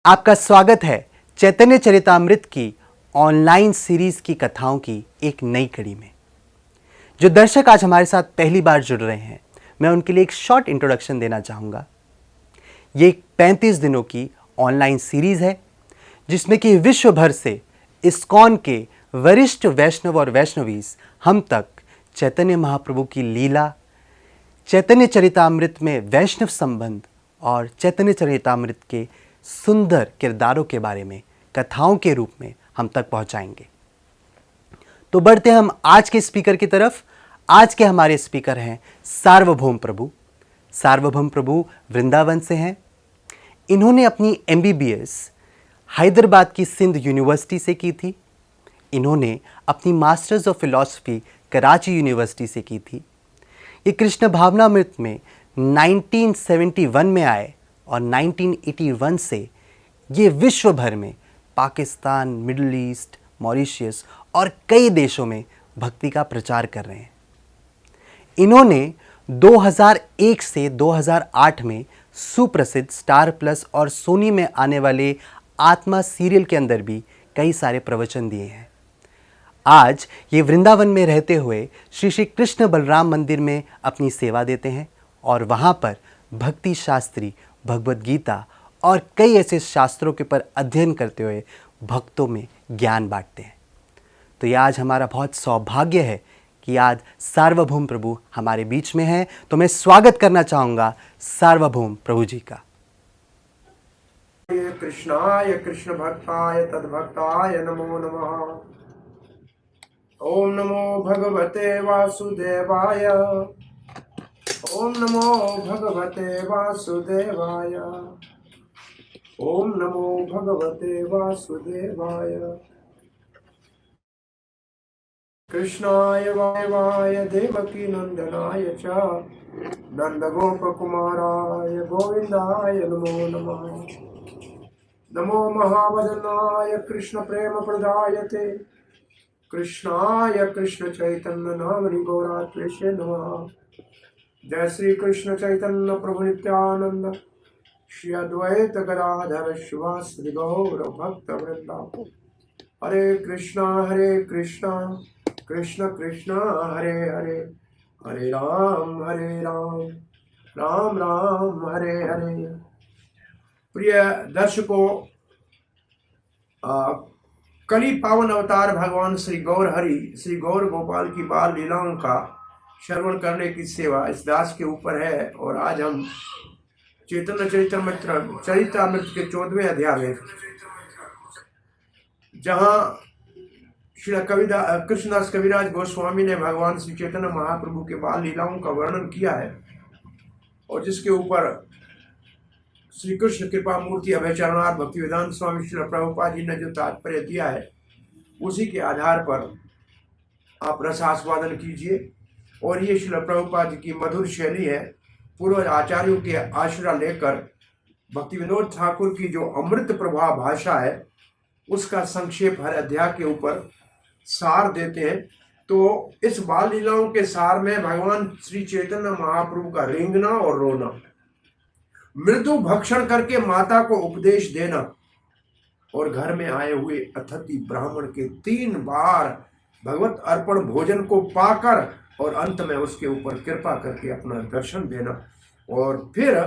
आपका स्वागत है चैतन्य चरितामृत की ऑनलाइन सीरीज की कथाओं की एक नई कड़ी में। जो दर्शक आज हमारे साथ पहली बार जुड़ रहे हैं, मैं उनके लिए एक शॉर्ट इंट्रोडक्शन देना चाहूँगा। ये 35 दिनों की ऑनलाइन सीरीज है जिसमें कि विश्व भर से इस्कॉन के वरिष्ठ वैष्णव और वैष्णवीज हम तक चैतन्य महाप्रभु की लीला, चैतन्य चरितामृत में वैष्णव संबंध और चैतन्य चरितामृत के सुंदर किरदारों के बारे में कथाओं के रूप में हम तक पहुंचाएंगे। तो बढ़ते हम आज के स्पीकर की तरफ। आज के हमारे स्पीकर हैं सार्वभौम प्रभु। सार्वभौम प्रभु वृंदावन से हैं। इन्होंने अपनी MBBS हैदराबाद की सिंध यूनिवर्सिटी से की थी। इन्होंने अपनी masters of philosophy Karachi university से की थी। ये कृष्ण भावनामृत में 1971 में आए और 1981 से ये विश्व भर में पाकिस्तान, मिडिल ईस्ट, मॉरिशस और कई देशों में भक्ति का प्रचार कर रहे हैं। इन्होंने 2001 से 2008 में सुप्रसिद्ध स्टार प्लस और सोनी में आने वाले आत्मा सीरियल के अंदर भी कई सारे प्रवचन दिए हैं। आज ये वृंदावन में रहते हुए श्री श्री कृष्ण बलराम मंदिर में अपनी सेवा देते हैं और वहाँ पर भक्ति शास्त्री, भगवद गीता और कई ऐसे शास्त्रों के पर अध्ययन करते हुए भक्तों में ज्ञान बांटते हैं। तो ये आज हमारा बहुत सौभाग्य है कि आज सार्वभौम प्रभु हमारे बीच में हैं। तो मैं स्वागत करना चाहूँगा सार्वभौम प्रभु जी का। कृष्णाय कृष्ण भक्ताय तद्भक्ताय नमो नमः। ओम नमो भगवते वासुदेवाय। ओम नमो भगवते वासुदेवाय। ओम नमो भगवते वासुदेवाय। कृष्णाय वाय देवकी नंदनाय च नंदगोपकुमाराय गोविंदाय नमो नमः। नमो महावदनाय कृष्ण प्रेम प्रदायते कृष्णाय कृष्ण चैतन्य नामनि गौरात्वेषे नमः। जय श्री कृष्ण चैतन्य प्रभु नित्यानंद श्री अद्वैत गदाधर शिवासि गौर भक्त वृंदा। हरे कृष्णा कृष्ण कृष्ण हरे हरे, हरे राम राम राम हरे हरे। प्रिय दर्शकों, कली पावन अवतार भगवान श्री गौर हरि, श्री गौर गोपाल की बाल लीलाओं का श्रवण करने की सेवा इस दास के ऊपर है। और आज हम चैतन्य चरितामृत के 14वें अध्याय में, जहाँ श्री कृष्णदास कविराज गोस्वामी ने भगवान श्री चैतन्य महाप्रभु के बाल लीलाओं का वर्णन किया है और जिसके ऊपर श्री कृष्ण कृपा मूर्ति अभयचरणार्थ भक्ति वेदांत स्वामी श्री प्रभुपाद जी ने जो तात्पर्य दिया है, उसी के आधार पर आप रसास्वादन कीजिए। और ये श्री प्रभुपाद जी की मधुर शैली है। पूर्व आचार्यों के आश्रय लेकर भक्ति विनोद ठाकुर की जो अमृत प्रभा भाषा है, उसका संक्षेप हर अध्याय के ऊपर सार देते हैं। तो इस बाल लीलाओं के सार में भगवान श्री चैतन्य महाप्रभु का रेंगना और रोना, मृदु भक्षण करके माता को उपदेश देना और घर में आए हुए अतिथि ब्राह्मण के 3 बार भगवत अर्पण भोजन को पाकर और अंत में उसके ऊपर कृपा करके अपना दर्शन देना। और फिर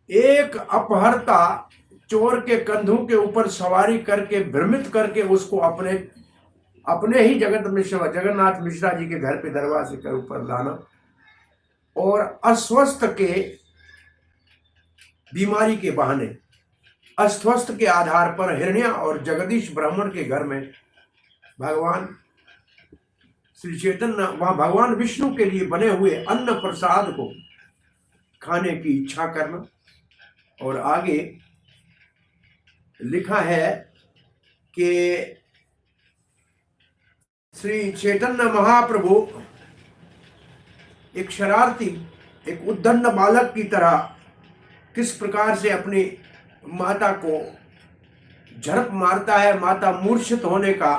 एक अपहर्ता चोर के कंधों के ऊपर सवारी करके भ्रमित करके उसको अपने ही जगन्नाथ मिश्रा जी के घर पे दरवाजे के ऊपर लाना और अस्वस्थ के बीमारी के बहाने, अस्वस्थ के आधार पर हिरण्या और जगदीश ब्राह्मण के घर में भगवान श्री चैतन्य, वहां भगवान विष्णु के लिए बने हुए अन्न प्रसाद को खाने की इच्छा करना। और आगे लिखा है कि श्री चैतन्य महाप्रभु एक शरारती, एक उद्दंड बालक की तरह किस प्रकार से अपनी माता को झड़प मारता है। माता मूर्छित होने का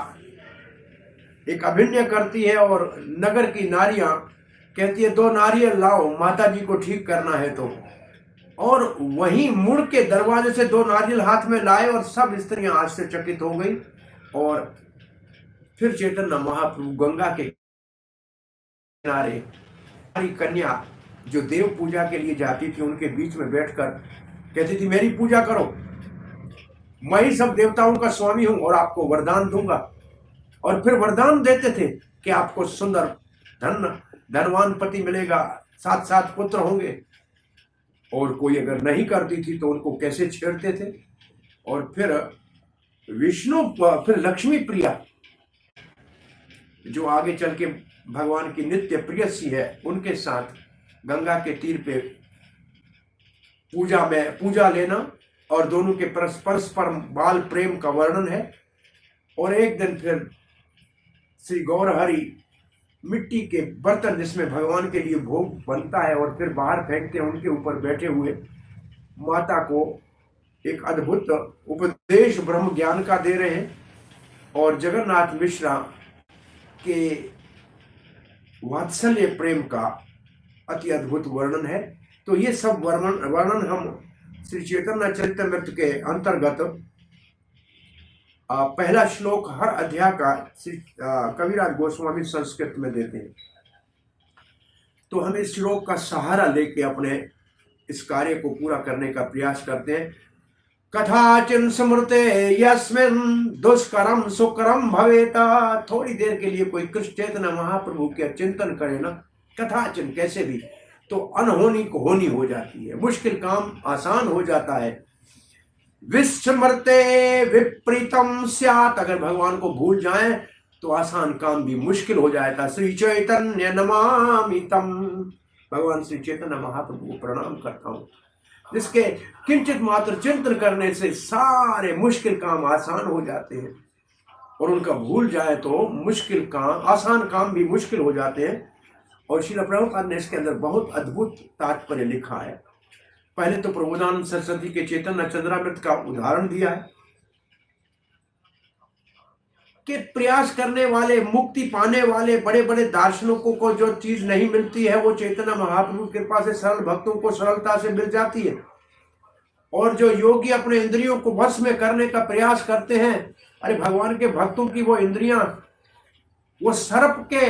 एक अभिनय करती है और नगर की नारियां कहती है 2 नारियल लाओ, माता जी को ठीक करना है। तो और वहीं मुड़ के दरवाजे से 2 नारियल हाथ में लाए और सब स्त्रियां आश्चर्यचकित हो गई। और फिर चैतन्य महाप्रभु गंगा के किनारे हमारी कन्या जो देव पूजा के लिए जाती थी उनके बीच में बैठकर कहती थी, मेरी पूजा करो, मैं ही सब देवताओं का स्वामी हूं और आपको वरदान दूंगा। और फिर वरदान देते थे कि आपको सुंदर धनवान पति मिलेगा, 7 पुत्र होंगे। और कोई अगर नहीं करती थी तो उनको कैसे छेड़ते थे। और फिर फिर लक्ष्मी प्रिया जो आगे चल के भगवान की नित्य प्रियसी है, उनके साथ गंगा के तीर पे पूजा लेना और दोनों के परस्पर बाल प्रेम का वर्णन है। और एक दिन फिर श्री गौरहरि मिट्टी के बर्तन जिसमें भगवान के लिए भोग बनता है और फिर बाहर फेंकते हैं, उनके ऊपर बैठे हुए माता को एक अद्भुत उपदेश ब्रह्म ज्ञान का दे रहे हैं। और जगन्नाथ मिश्रा के वात्सल्य प्रेम का अति अद्भुत वर्णन है। तो ये सब वर्णन हम श्री चैतन्य चरितमृत के अंतर्गत पहला श्लोक हर अध्याय का श्री कविराज गोस्वामी संस्कृत में देते हैं। तो हम इस श्लोक का सहारा लेके अपने इस कार्य को पूरा करने का प्रयास करते हैं। कथाचिन स्मृते यस्मिन दुष्करम सुकरम भवेता। थोड़ी देर के लिए कोई कृष्ण चैतन्य महाप्रभु के चिंतन करे ना, कथाचिन कैसे भी, तो अनहोनी को होनी हो जाती है, मुश्किल काम आसान हो जाता है। विस्मृते विपरीतम स्यात्। अगर भगवान को भूल जाएं तो आसान काम भी मुश्किल हो जाएगा। श्री चैतन्य नमामि तम। भगवान श्री चैतन्य महाप्रभु को प्रणाम करता हूँ, जिसके किंचित मात्र चिंतन करने से सारे मुश्किल काम आसान हो जाते हैं। और उनका भूल जाए तो मुश्किल काम, आसान काम भी मुश्किल हो जाते हैं। और श्रील प्रभुपाद ने इसके अंदर बहुत अद्भुत तात्पर्य लिखा है। पहले तो प्रबोधानंद सरस्वती के चैतन्य चंद्रामृत का उदाहरण दिया है कि प्रयास करने वाले, मुक्ति पाने वाले बड़े बड़े दार्शनिकों को जो चीज नहीं मिलती है वो चैतन्य महाप्रभु की कृपा से सरल भक्तों को सरलता से मिल जाती है। और जो योगी अपने इंद्रियों को वश में करने का प्रयास करते हैं, अरे भगवान के भक्तों की वो इंद्रियां वो सर्प के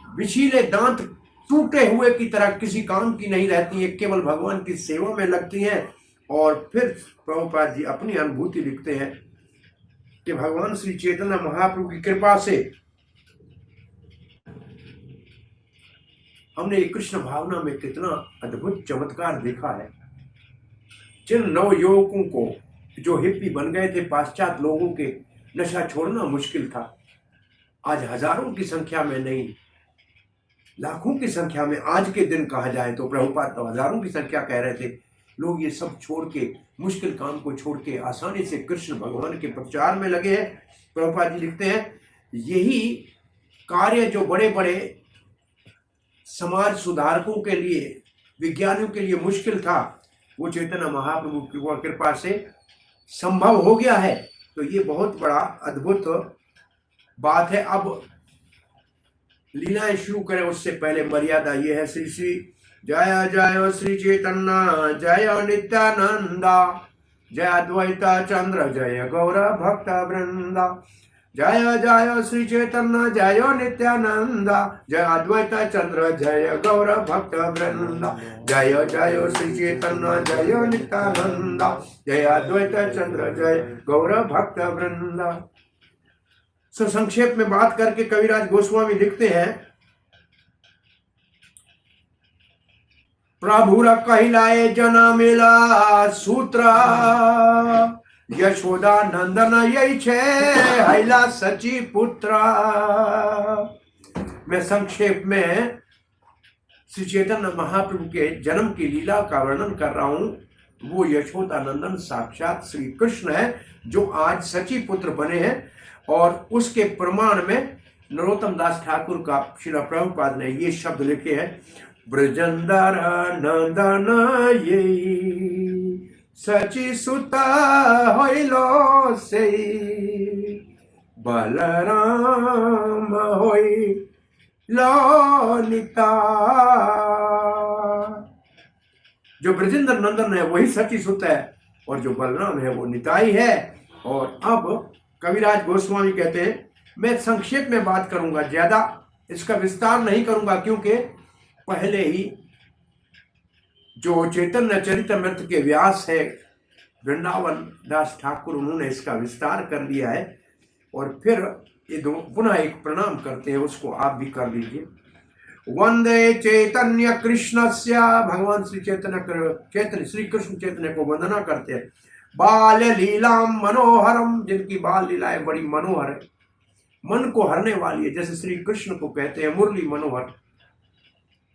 विशीले दांत टूटे हुए की तरह किसी काम की नहीं रहती है, केवल भगवान की सेवा में लगती हैं। और फिर प्रभुपाद जी अपनी अनुभूति लिखते हैं कि भगवान श्री चैतन्य महाप्रभु की कृपा से हमने कृष्ण भावना में कितना अद्भुत चमत्कार देखा है। जिन नव युवकों को जो हिप्पी बन गए थे, पाश्चात्य लोगों के नशा छोड़ना मुश्किल था, आज हजारों की संख्या में नहीं, लाखों की संख्या में आज के दिन कहा जाए तो प्रभुपाद तो हजारों की संख्या कह रहे थे, लोग ये सब छोड़ के, मुश्किल काम को छोड़ के आसानी से कृष्ण भगवान के प्रचार में लगे हैं। प्रभुपाद जी लिखते हैं, यही कार्य जो बड़े बड़े समाज सुधारकों के लिए, विज्ञानियों के लिए मुश्किल था, वो चैतन्य महाप्रभु की कृपा से संभव हो गया है। तो ये बहुत बड़ा अद्भुत बात है। अब लीलाएं शुरू करें उससे पहले मर्यादा ये है, श्री श्री जय जय श्री चैतन्य जय नित्यानंदा, जय अद्वैत चंद्र जय गौर भक्त वृंदा। जय जय श्री चैतन्य जय नित्यानंदा, जय अद्वैत चंद्र जय गौर भक्त वृंदा। जय जय श्री चैतन्य जय नित्यानंदा, जय अद्वैत चंद्र जय गौर भक्त वृंदा। सो संक्षेप में बात करके कविराज गोस्वामी लिखते हैं, प्रभुर कहिलाए जना मिला सूत्र, यशोदा नंदन यही छे हैला सची पुत्र। मैं संक्षेप में श्री चैतन्य महाप्रभु के जन्म की लीला का वर्णन कर रहा हूं। वो यशोदा नंदन साक्षात श्री कृष्ण है जो आज सची पुत्र बने हैं। और उसके प्रमाण में नरोत्तम दास ठाकुर का श्रील प्रभुपाद ने ये शब्द लिखे हैं, ब्रजंदर नंदन ये सची सुता होइलो से, बलराम होइलो निता। जो ब्रजेंद्र नंदन है वही सची सुत है और जो बलराम है वो निताई है। और अब कविराज गोस्वामी कहते हैं, मैं संक्षेप में बात करूंगा, ज्यादा इसका विस्तार नहीं करूंगा, क्योंकि पहले ही जो चैतन्य चरितमृत के व्यास है वृंदावन दास ठाकुर, उन्होंने इसका विस्तार कर दिया है। और फिर ये दो पुनः एक प्रणाम करते हैं, उसको आप भी कर लीजिए। वंदे चैतन्य कृष्णस्य, भगवान श्री चैतन्य श्री कृष्ण चैतन्य को वंदना करते हैं। बाल लीलाम मनोहरम, जिनकी बाल लीलाएं बड़ी मनोहर है, मन को हरने वाली है, जैसे श्री कृष्ण को कहते हैं मुरली मनोहर,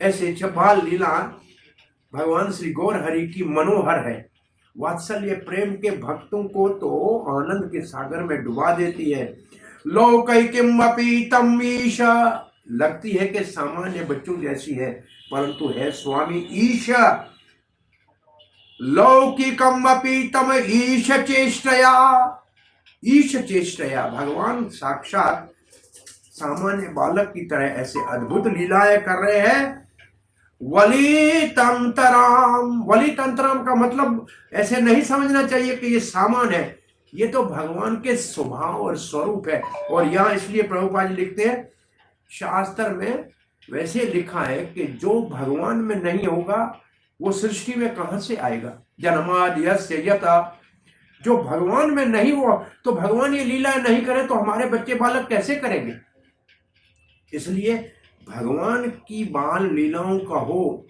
ऐसे बाल लीला भगवान श्री गौर हरि की मनोहर है। वात्सल्य प्रेम के भक्तों को तो आनंद के सागर में डुबा देती है। लौकिकमपि तम ईश, लगती है कि सामान्य बच्चों जैसी है, परंतु है स्वामी ईश। लौकिकमपि तम ईश चेष्टया, ईश चेष्टया, भगवान साक्षात सामान्य बालक की तरह ऐसे अद्भुत लीलाएं कर रहे हैं। वली तंतराम, वली तंतराम का मतलब ऐसे नहीं समझना चाहिए कि ये सामान है, ये तो भगवान के स्वभाव और स्वरूप है। और यहाँ इसलिए प्रभुपाद जी लिखते हैं, शास्त्र में वैसे लिखा है कि जो भगवान में नहीं होगा वो सृष्टि में कहां से आएगा। जन्माद्यस्य यथा, जो भगवान में नहीं हुआ तो भगवान ये लीला नहीं करे तो हमारे बच्चे बालक कैसे करेंगे। इसलिए भगवान की बाल लीलाओं का हो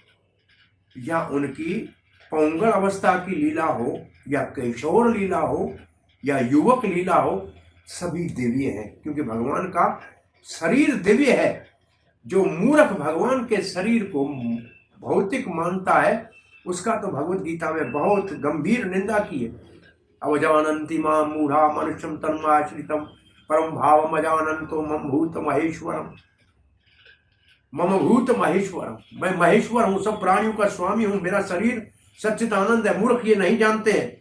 या उनकी पौंगल अवस्था की लीला हो या किशोर लीला हो या युवक लीला हो, सभी दिव्य है, क्योंकि भगवान का शरीर दिव्य है। जो मूर्ख भगवान के शरीर को भौतिक मानता है उसका तो भगवत गीता में बहुत गंभीर निंदा की है। अवजानन्ति मां मूढ़ा मनुष्यम तन्माश्रितम परम भाव अजानन्तो मम भूत महेश्वरम, मम भूत महेश्वरम, मैं महेश्वर हूं, सब प्राणियों का स्वामी हूं, मेरा शरीर सच्चिदानंद है। मूर्ख ये नहीं जानते हैं।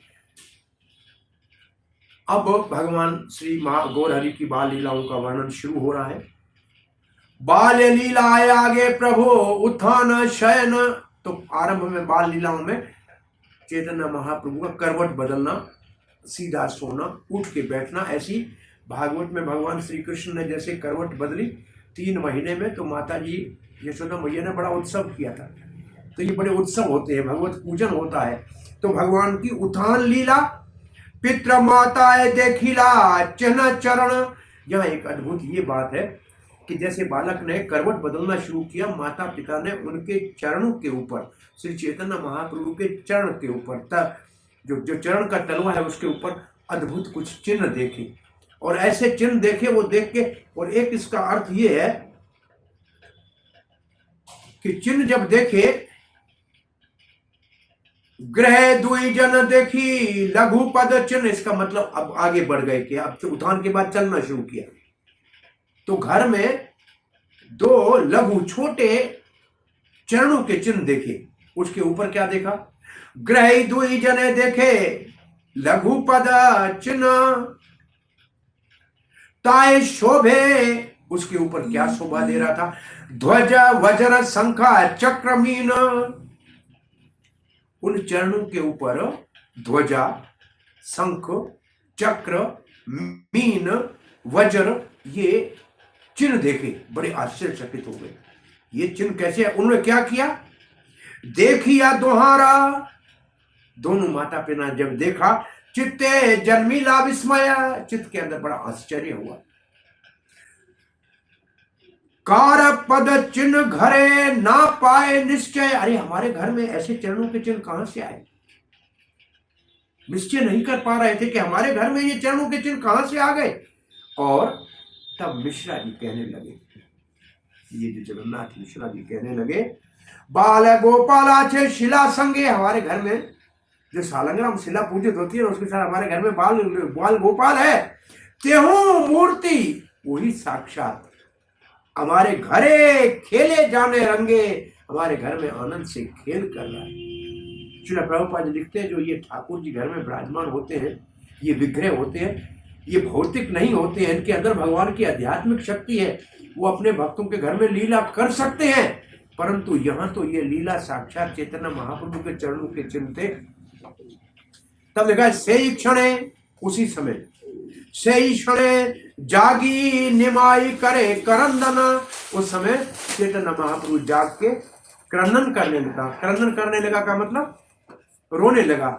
अब भगवान श्री गौर हरि की बाल लीलाओं का वर्णन शुरू हो रहा है। बाल लीलाए आगे प्रभु उत्थान शयन, तो आरंभ में बाल लीलाओं में चैतन्य महाप्रभु का करवट बदलना, सीधा सोना, उठ के बैठना, ऐसी भागवत में भगवान श्री कृष्ण ने जैसे करवट बदली 3 महीने में, तो माता जी यशोदा मैया ने बड़ा उत्सव किया था। तो ये बड़े उत्सव होते हैं, भगवत पूजन होता है। तो भगवान की उत्थान लीला, पितृ माताएं देखिला चिन्ह चरण, यहाँ एक अद्भुत ये बात है कि जैसे बालक ने करवट बदलना शुरू किया, माता पिता ने उनके चरणों के ऊपर, श्री चैतन्य महाप्रभु के चरण के ऊपर, जो चरण का तलवा है उसके ऊपर अद्भुत कुछ चिन्ह देखे। और ऐसे चिन्ह देखे, वो देख के, और एक इसका अर्थ ये है कि चिन्ह जब देखे, ग्रह दुई जन देखी लघु पद चिन्ह, इसका मतलब अब आगे बढ़ गए कि अब उत्थान के बाद चलना शुरू किया। तो घर में 2 लघु छोटे चरणों के चिन्ह देखे, उसके ऊपर क्या देखा, ग्रह दुई जने देखे लघु पद चिन्ह ताए शोभे, उसके ऊपर क्या शोभा दे रहा था, ध्वज वज्र शंखा चक्र मीन, उन चरणों के ऊपर ध्वजा, शंख, चक्र, मीन, वज्र, ये चिन्ह देखे, बड़े आश्चर्यचकित हो गए। ये चिन्ह कैसे है? उन्होंने क्या किया, देखिया दोहारा, दोनों माता पिता ने जब देखा, चित्ते जन्मीला विस्मय, चित्त के अंदर बड़ा आश्चर्य हुआ। कार पद चिन्ह घरे ना पाए निश्चय, अरे हमारे घर में ऐसे चरणों के चिन्ह कहां से आए। निश्चय नहीं कर पा रहे थे कि हमारे घर में ये चरणों के चिन्ह कहां से आ गए। और तब मिश्रा जी कहने लगे, ये जो जगन्नाथ मिश्रा जी कहने लगे, बाल गोपालाचे शिला संगे, हमारे घर में जो सालंग्राम शिला पूजित होती है उसके साथ हमारे घर में बाल गोपाल है। तेहू मूर्ति, वही साक्षात हमारे घरे खेले जाने रंगे, हमारे घर में आनंद से खेल कर रहा है। श्रील प्रभुपाद जी लिखते हैं, जो ये ठाकुर जी घर में विराजमान होते हैं, ये विग्रह होते हैं, ये भौतिक नहीं होते हैं, इनके अंदर भगवान की आध्यात्मिक शक्ति है। वो अपने भक्तों के घर में लीला कर सकते हैं, परंतु यहां तो ये लीला साक्षात चैतन्य महाप्रभु के चरणों के चिन्ह थे। तब लिखा से ही क्षण, उसी समय से ही क्षण जागी निमाई करे करंदन। उस समय चैतन्य महाप्रभु जाग के क्रंदन करने लगा। क्रंदन करने लगा का मतलब रोने लगा।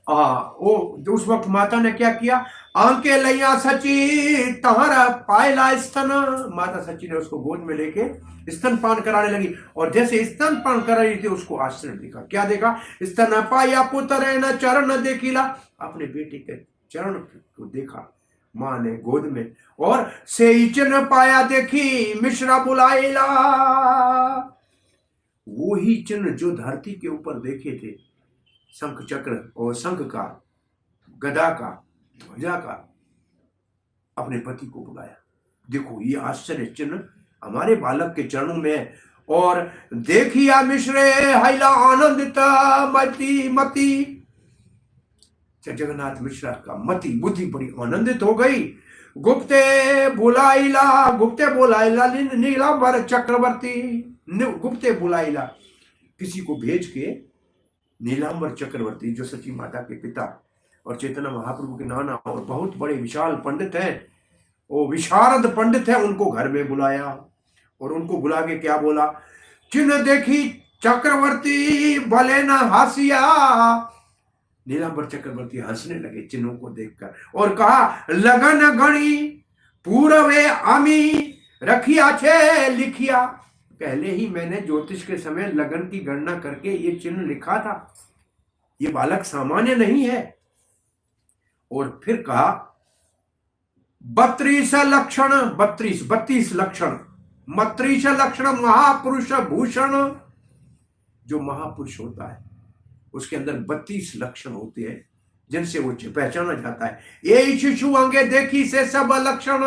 वो उस वक्त माता ने क्या किया, आंके लैया सची तहरा पायला स्तन। माता सची ने उसको गोद में लेके स्तन पान कराने लगी, और जैसे स्तन पान करा रही थी उसको आश्चर्य दिखा। क्या देखा, स्तन पाया पुत्र न चरण देखिला। अपने बेटे के चरण को देखा माँ ने गोद में, और से चिन्ह पाया देखी मिश्रा बुलाइला। वो ही चिन्ह जो धरती के ऊपर देखे थे, शंख चक्र और शंख का, गदा का, ध्वजा का, अपने पति को बुलाया। देखो ये आश्चर्य चिन्ह हमारे बालक के चरणों में है। और देखिया मिश्रे हैला आनंदित मति मति। जगन्नाथ मिश्रा का मति बुद्धि बड़ी आनंदित हो गई। गुप्ते बुलाइला नीलांबर चक्रवर्ती। गुप्ते बुलाइला, किसी को भेज के नीलांबर चक्रवर्ती जो सची माता के पिता और चैतन्य महाप्रभु के नाना और बहुत बड़े विशाल पंडित हैं, वो विशारद पंडित है, उनको घर में बुलाया। और उनको बुला के क्या बोला, चिन्ह देखी चक्रवर्ती भले न हासिया। नीलांबर चक्रवर्ती हंसने लगे चिन्हों को देखकर, और कहा लगन गणी पूर्वे आमी रखिया छे लिखिया। पहले ही मैंने ज्योतिष के समय लगन की गणना करके ये चिन्ह लिखा था, ये बालक सामान्य नहीं है। और फिर कहा 32 लक्षण, 32 लक्षण, 32 लक्षण महापुरुष भूषण। जो महापुरुष होता है उसके अंदर 32 लक्षण होते हैं जिनसे वो पहचाना जाता है। ये शिशु अंगे देखी से सब लक्षण।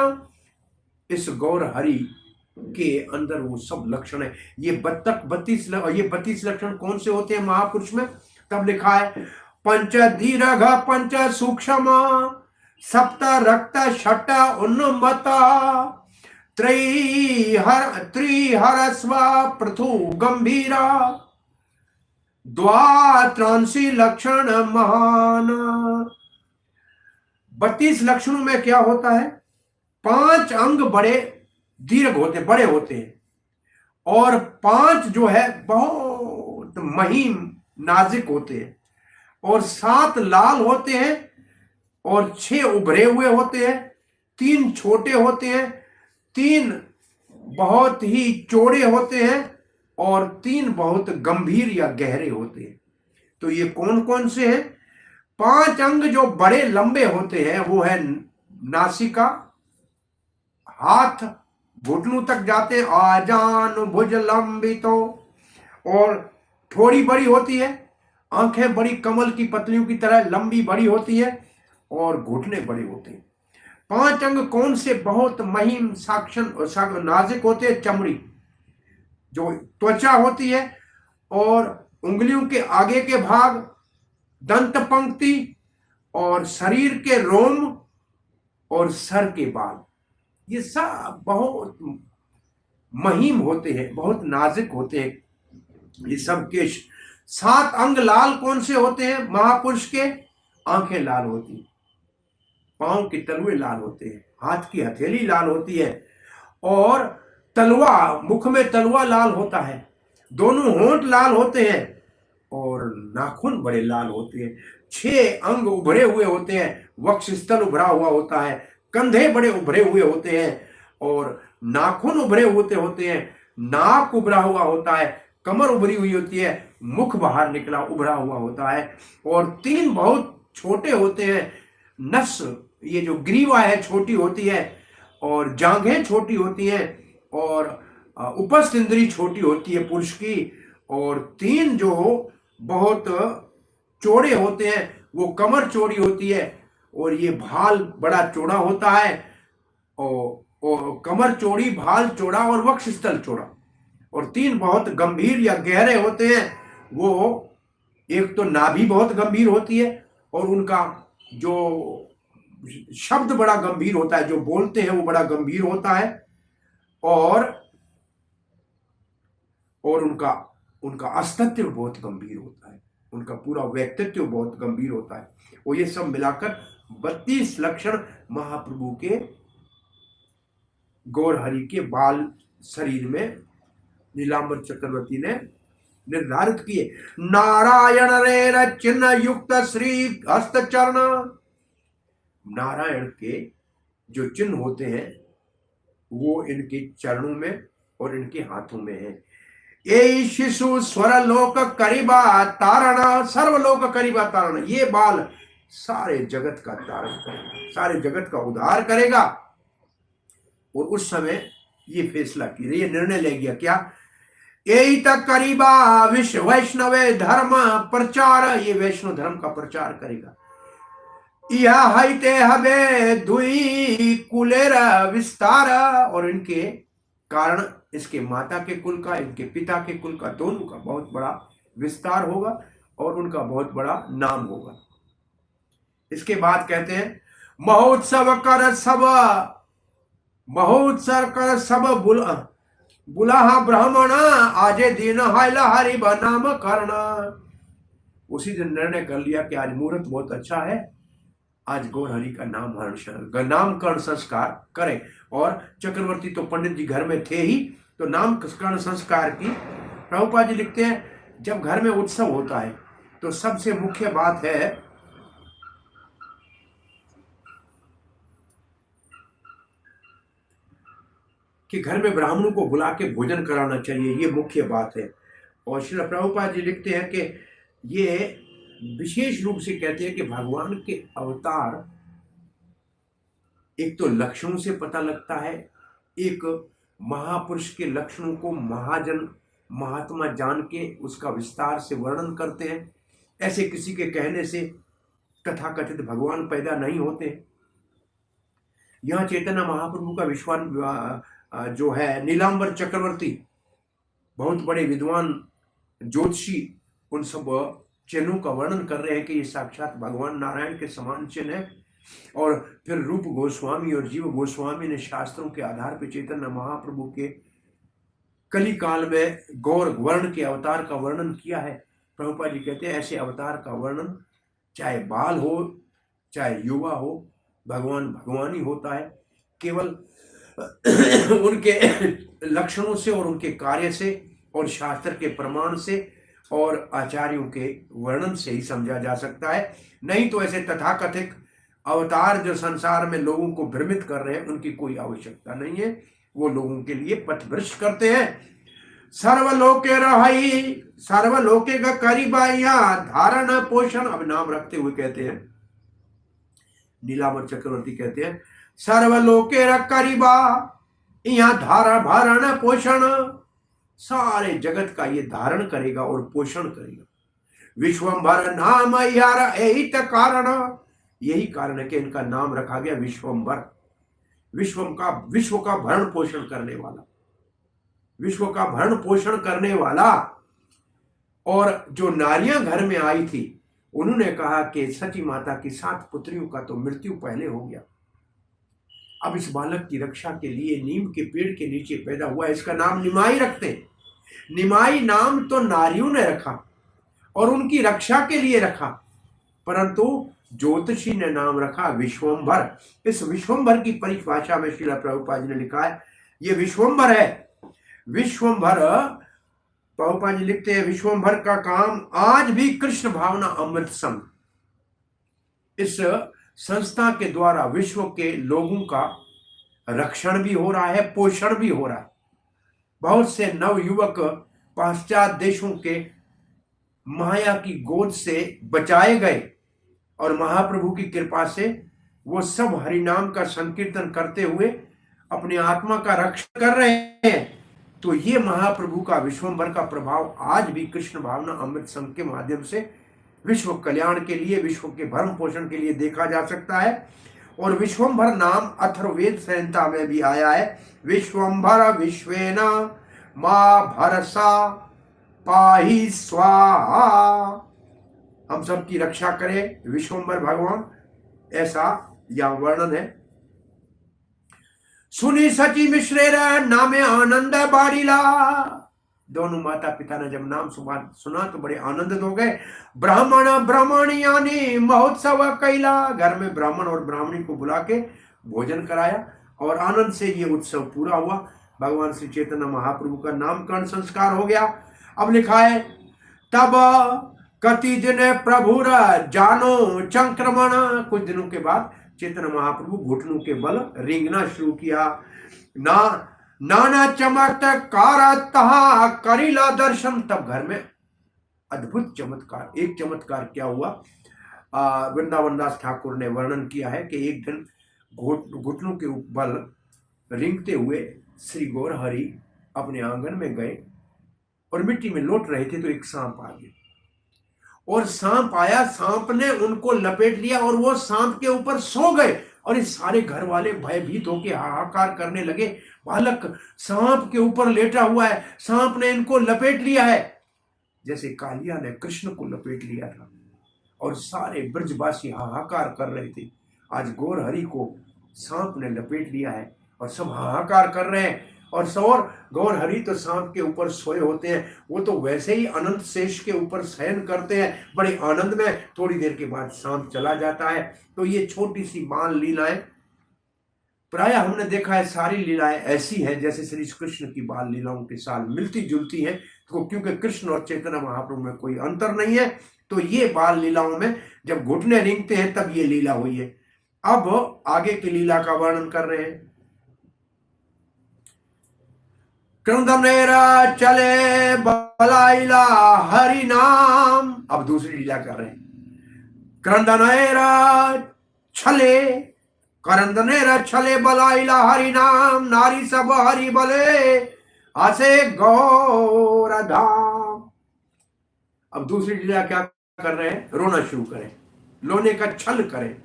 इस गौर हरि के अंदर वो सब लक्षण है। ये 32 लक्षण कौन से होते हैं महापुरुष में? तब लिखा है पंच दीर्घ पंच सूक्ष्म सप्त रक्त षट उन्मत त्रिहरस्व पृथु गंभीरा द्वात्रांसी लक्षण महान। 32 लक्षणों में क्या होता है, 5 अंग बड़े दीर्घ होते, बड़े होते हैं, और 5 जो है बहुत महीन नाजुक होते हैं, और 7 लाल होते हैं, और 6 उभरे हुए होते हैं, 3 छोटे होते हैं, 3 बहुत ही चौड़े होते हैं, और 3 बहुत गंभीर या गहरे होते हैं। तो ये कौन कौन से हैं? 5 अंग जो बड़े लंबे होते हैं वो है नासिका, हाथ घुटनों तक जाते हैं, आजान भुज लंबितो, और थोड़ी बड़ी होती है, आंखें बड़ी कमल की पतलियों की तरह लंबी बड़ी होती है, और घुटने बड़े होते हैं। 5 अंग कौन से बहुत महीन साक्षण नाजुक होते हैं? चमड़ी, जो त्वचा होती है, और उंगलियों के आगे के भाग, दंत पंक्ति, और शरीर के रोम, और सर के बाल, ये सब बहुत महीन होते हैं, बहुत नाजुक होते हैं। ये सब के 7 अंग लाल कौन से होते हैं महापुरुष के? आंखें लाल होती, पांव के तलवे लाल होते हैं, हाथ की हथेली लाल होती है, और तलवा, मुख में तलवा लाल होता है, दोनों होंठ लाल होते हैं, और नाखून बड़े लाल होते हैं। 6 अंग उभरे हुए होते हैं, वक्षस्थल उभरा हुआ होता है, कंधे बड़े उभरे हुए होते हैं, और नाखून उभरे होते हैं, नाक उभरा हुआ होता है, कमर उभरी हुई होती है, मुख बाहर निकला उभरा हुआ होता है, और 3 बहुत छोटे होते हैं, नस, ये जो ग्रीवा है छोटी होती है, और जांघें छोटी होती हैं, और उपस्थ इंद्री छोटी होती है पुरुष की, और 3 जो बहुत चौड़े होते हैं वो कमर चौड़ी होती है, और ये भाल बड़ा चौड़ा होता है, और कमर चौड़ी, भाल चौड़ा, और वक्षस्थल चौड़ा, और 3 बहुत गंभीर या गहरे होते हैं। वो एक तो नाभि बहुत गंभीर होती है, और उनका जो शब्द बड़ा गंभीर होता है, जो बोलते हैं वो बड़ा गंभीर होता है, और और उनका उनका अस्तित्व बहुत गंभीर होता है, उनका पूरा व्यक्तित्व बहुत गंभीर होता है। और ये सब मिलाकर 32 लक्षण महाप्रभु के गौर हरि के बाल शरीर में नीलांबर चक्रवर्ती ने निर्धारित किए। नारायण रे चिन्ह युक्त श्री हस्त चरण, नारायण के जो चिन्ह होते हैं वो इनके चरणों में और इनके हाथों में है। ये शिशु स्वर लोक करीबा तारण, सर्वलोक करीबा तारण, ये बाल सारे जगत का तारण करेगा, सारे जगत का उद्धार करेगा। और उस समय ये फैसला किया, ये निर्णय ले गया क्या, यही तक करीबा विश्व वैष्णवे धर्म प्रचार, ये वैष्णव धर्म का प्रचार करेगा। यह हईते हबे दुई कुलेर विस्तार, और इनके कारण इसके माता के कुल का, इनके पिता के कुल का, दोनों का बहुत बड़ा विस्तार होगा और उनका बहुत बड़ा नाम होगा। इसके बाद कहते हैं महोत्सव कर सब, महोत्सव कर सब बुलाहा ब्राह्मण, आजे दिन हाइला हरि नाम करना। उसी दिन निर्णय कर लिया कि आज मुहूर्त बहुत अच्छा है, आज गौर हरि का नामकरण संस्कार करें। और चक्रवर्ती तो पंडित जी घर में थे ही, तो नामकरण संस्कार की प्रभुपाद जी लिखते हैं जब घर में उत्सव होता है तो सबसे मुख्य बात है कि घर में ब्राह्मणों को बुला के भोजन कराना चाहिए, ये मुख्य बात है। और श्री प्रभुपाद जी लिखते हैं कि ये विशेष रूप से कहते हैं कि भगवान के अवतार एक तो लक्षणों से पता लगता है, एक महापुरुष के लक्षणों को महाजन महात्मा जान के उसका विस्तार से वर्णन करते हैं। ऐसे किसी के कहने से तथाकथित भगवान पैदा नहीं होते। यहाँ चैतन्य महाप्रभु का विश्वान जो है नीलांबर चक्रवर्ती, बहुत बड़े विद्वान ज्योतिषी उन सब चिन्हों का वर्णन कर रहे हैं कि ये साक्षात भगवान नारायण के समान चिन्ह है। और फिर रूप गोस्वामी और जीव गोस्वामी ने शास्त्रों के आधार पर चैतन्य महाप्रभु के कली काल में गौर वर्ण के अवतार का वर्णन किया है। प्रभुपाद जी कहते हैं ऐसे अवतार का वर्णन चाहे बाल हो चाहे युवा हो, भगवान भगवान ही होता है। केवल उनके लक्षणों से और उनके कार्य से और शास्त्र के प्रमाण से और आचार्यों के वर्णन से ही समझा जा सकता है। नहीं तो ऐसे तथाकथित अवतार जो संसार में लोगों को भ्रमित कर रहे हैं उनकी कोई आवश्यकता नहीं है, वो लोगों के लिए पथभ्रष्ट करते हैं। सर्वलोके रहाई, सर्वलोके का करीबाइया धारण पोषण, अब नाम रखते हुए कहते हैं नीलांबर चक्रवर्ती कहते हैं सर्वलोके करीबा, यहाँ धारण भारण पोषण, सारे जगत का ये धारण करेगा और पोषण करेगा। विश्वंभर नाम यार यही कारण, यही कारण है कि इनका नाम रखा गया विश्वंभर, विश्व का भरण पोषण करने वाला, विश्व का भरण पोषण करने वाला। और जो नारियां घर में आई थी उन्होंने कहा कि सची माता की 7 पुत्रियों का तो मृत्यु पहले हो गया, अब इस बालक की रक्षा के लिए नीम के पेड़ के नीचे पैदा हुआ, इसका नाम निमाई रखते हैं। निमाई नाम तो नारियों ने रखा और उनकी रक्षा के लिए रखा, परंतु ज्योतिषी ने नाम रखा विश्वंभर। इस विश्वंभर की परिभाषा में श्रील प्रभुपाद जी ने लिखा है ये विश्वंभर है। विश्वंभर प्रभुपाद जी लिखते हैं विश्वंभर का काम आज भी कृष्ण भावना अमृत संघ, इस संस्था के द्वारा विश्व के लोगों का रक्षण भी हो रहा है, पोषण भी हो रहा है। बहुत से नव युवक पाश्चात्य देशों के माया की गोद से बचाए गए और महाप्रभु की कृपा से वो सब हरिनाम का संकीर्तन करते हुए अपनी आत्मा का रक्षण कर रहे हैं। तो ये महाप्रभु का विश्वंभर का प्रभाव आज भी कृष्ण भावना अमृत संघ के माध्यम से विश्व कल्याण के लिए, विश्व के भरण पोषण के लिए देखा जा सकता है। और विश्वंभर नाम अथर्ववेद संहिता में भी आया है। विश्वंभर विश्वेन मां भरसा पाहि स्वाहा, हम सबकी रक्षा करे विश्वंभर भगवान, ऐसा यह वर्णन है। सुनी सची मिश्रेर नामे आनंद बाड़ीला, दोनों माता पिता ने जब नाम सुना तो बड़े आनंदित हो गए। ब्राह्मण ब्राह्मणियानी महोत्सव कैला, घर में ब्राह्मण और ब्राह्मणी को बुला के भोजन कराया और आनंद से ये उत्सव पूरा हुआ। भगवान श्री चैतन्य महाप्रभु का नामकरण संस्कार हो गया। अब लिखा है, तब कति दिन प्रभु जानो चंक्रमण, कुछ दिनों के बाद चैतन्य महाप्रभु घुटनों के बल रेंगना शुरू किया। नाना चमत्कार तहा करीला दर्शन, तब घर में अद्भुत चमत्कार, एक चमत्कार क्या हुआ, वृंदावन दास ठाकुर ने वर्णन किया है कि एक दिन घुटनों के बल रेंगते हुए श्री गौर हरि अपने आंगन में गए और मिट्टी में लौट रहे थे तो एक सांप आ गया और सांप आया, सांप ने उनको लपेट लिया और वो सांप के ऊपर सो गए और ये सारे घर वाले भयभीत होकर हाहाकार करने लगे, बालक सांप के ऊपर लेटा हुआ है, सांप ने इनको लपेट लिया है, जैसे कालिया ने कृष्ण को लपेट लिया था। और सारे ब्रजवासी हाहाकार कर रहे थे, आज गौर हरि को सांप ने लपेट लिया है और सब हाहाकार कर रहे हैं। और सौर गौर हरि तो सांप के ऊपर सोए होते हैं, वो तो वैसे ही अनंत शेष के ऊपर शयन करते हैं बड़े आनंद में, थोड़ी देर के बाद सांप चला जाता है। तो ये छोटी सी बाल लीलाएं, प्राय हमने देखा है सारी लीलाएं ऐसी हैं जैसे श्री कृष्ण की बाल लीलाओं के साथ मिलती जुलती हैं, तो क्योंकि कृष्ण और चैतन्य महाप्रभु में कोई अंतर नहीं है, तो ये बाल लीलाओं में जब घुटने रेंगते हैं तब ये लीला हुई है। अब आगे की लीला का वर्णन कर रहे हैं। क्रंदनेरा चले बलाइला हरि नाम, अब दूसरी लीला कर रहे हैं। क्रंदनेरा छले बलाइला हरि नाम, नारी सब हरि बले आसे गौर धाम। अब दूसरी लीला क्या कर रहे हैं, रोना शुरू करें, रोने का छल करें,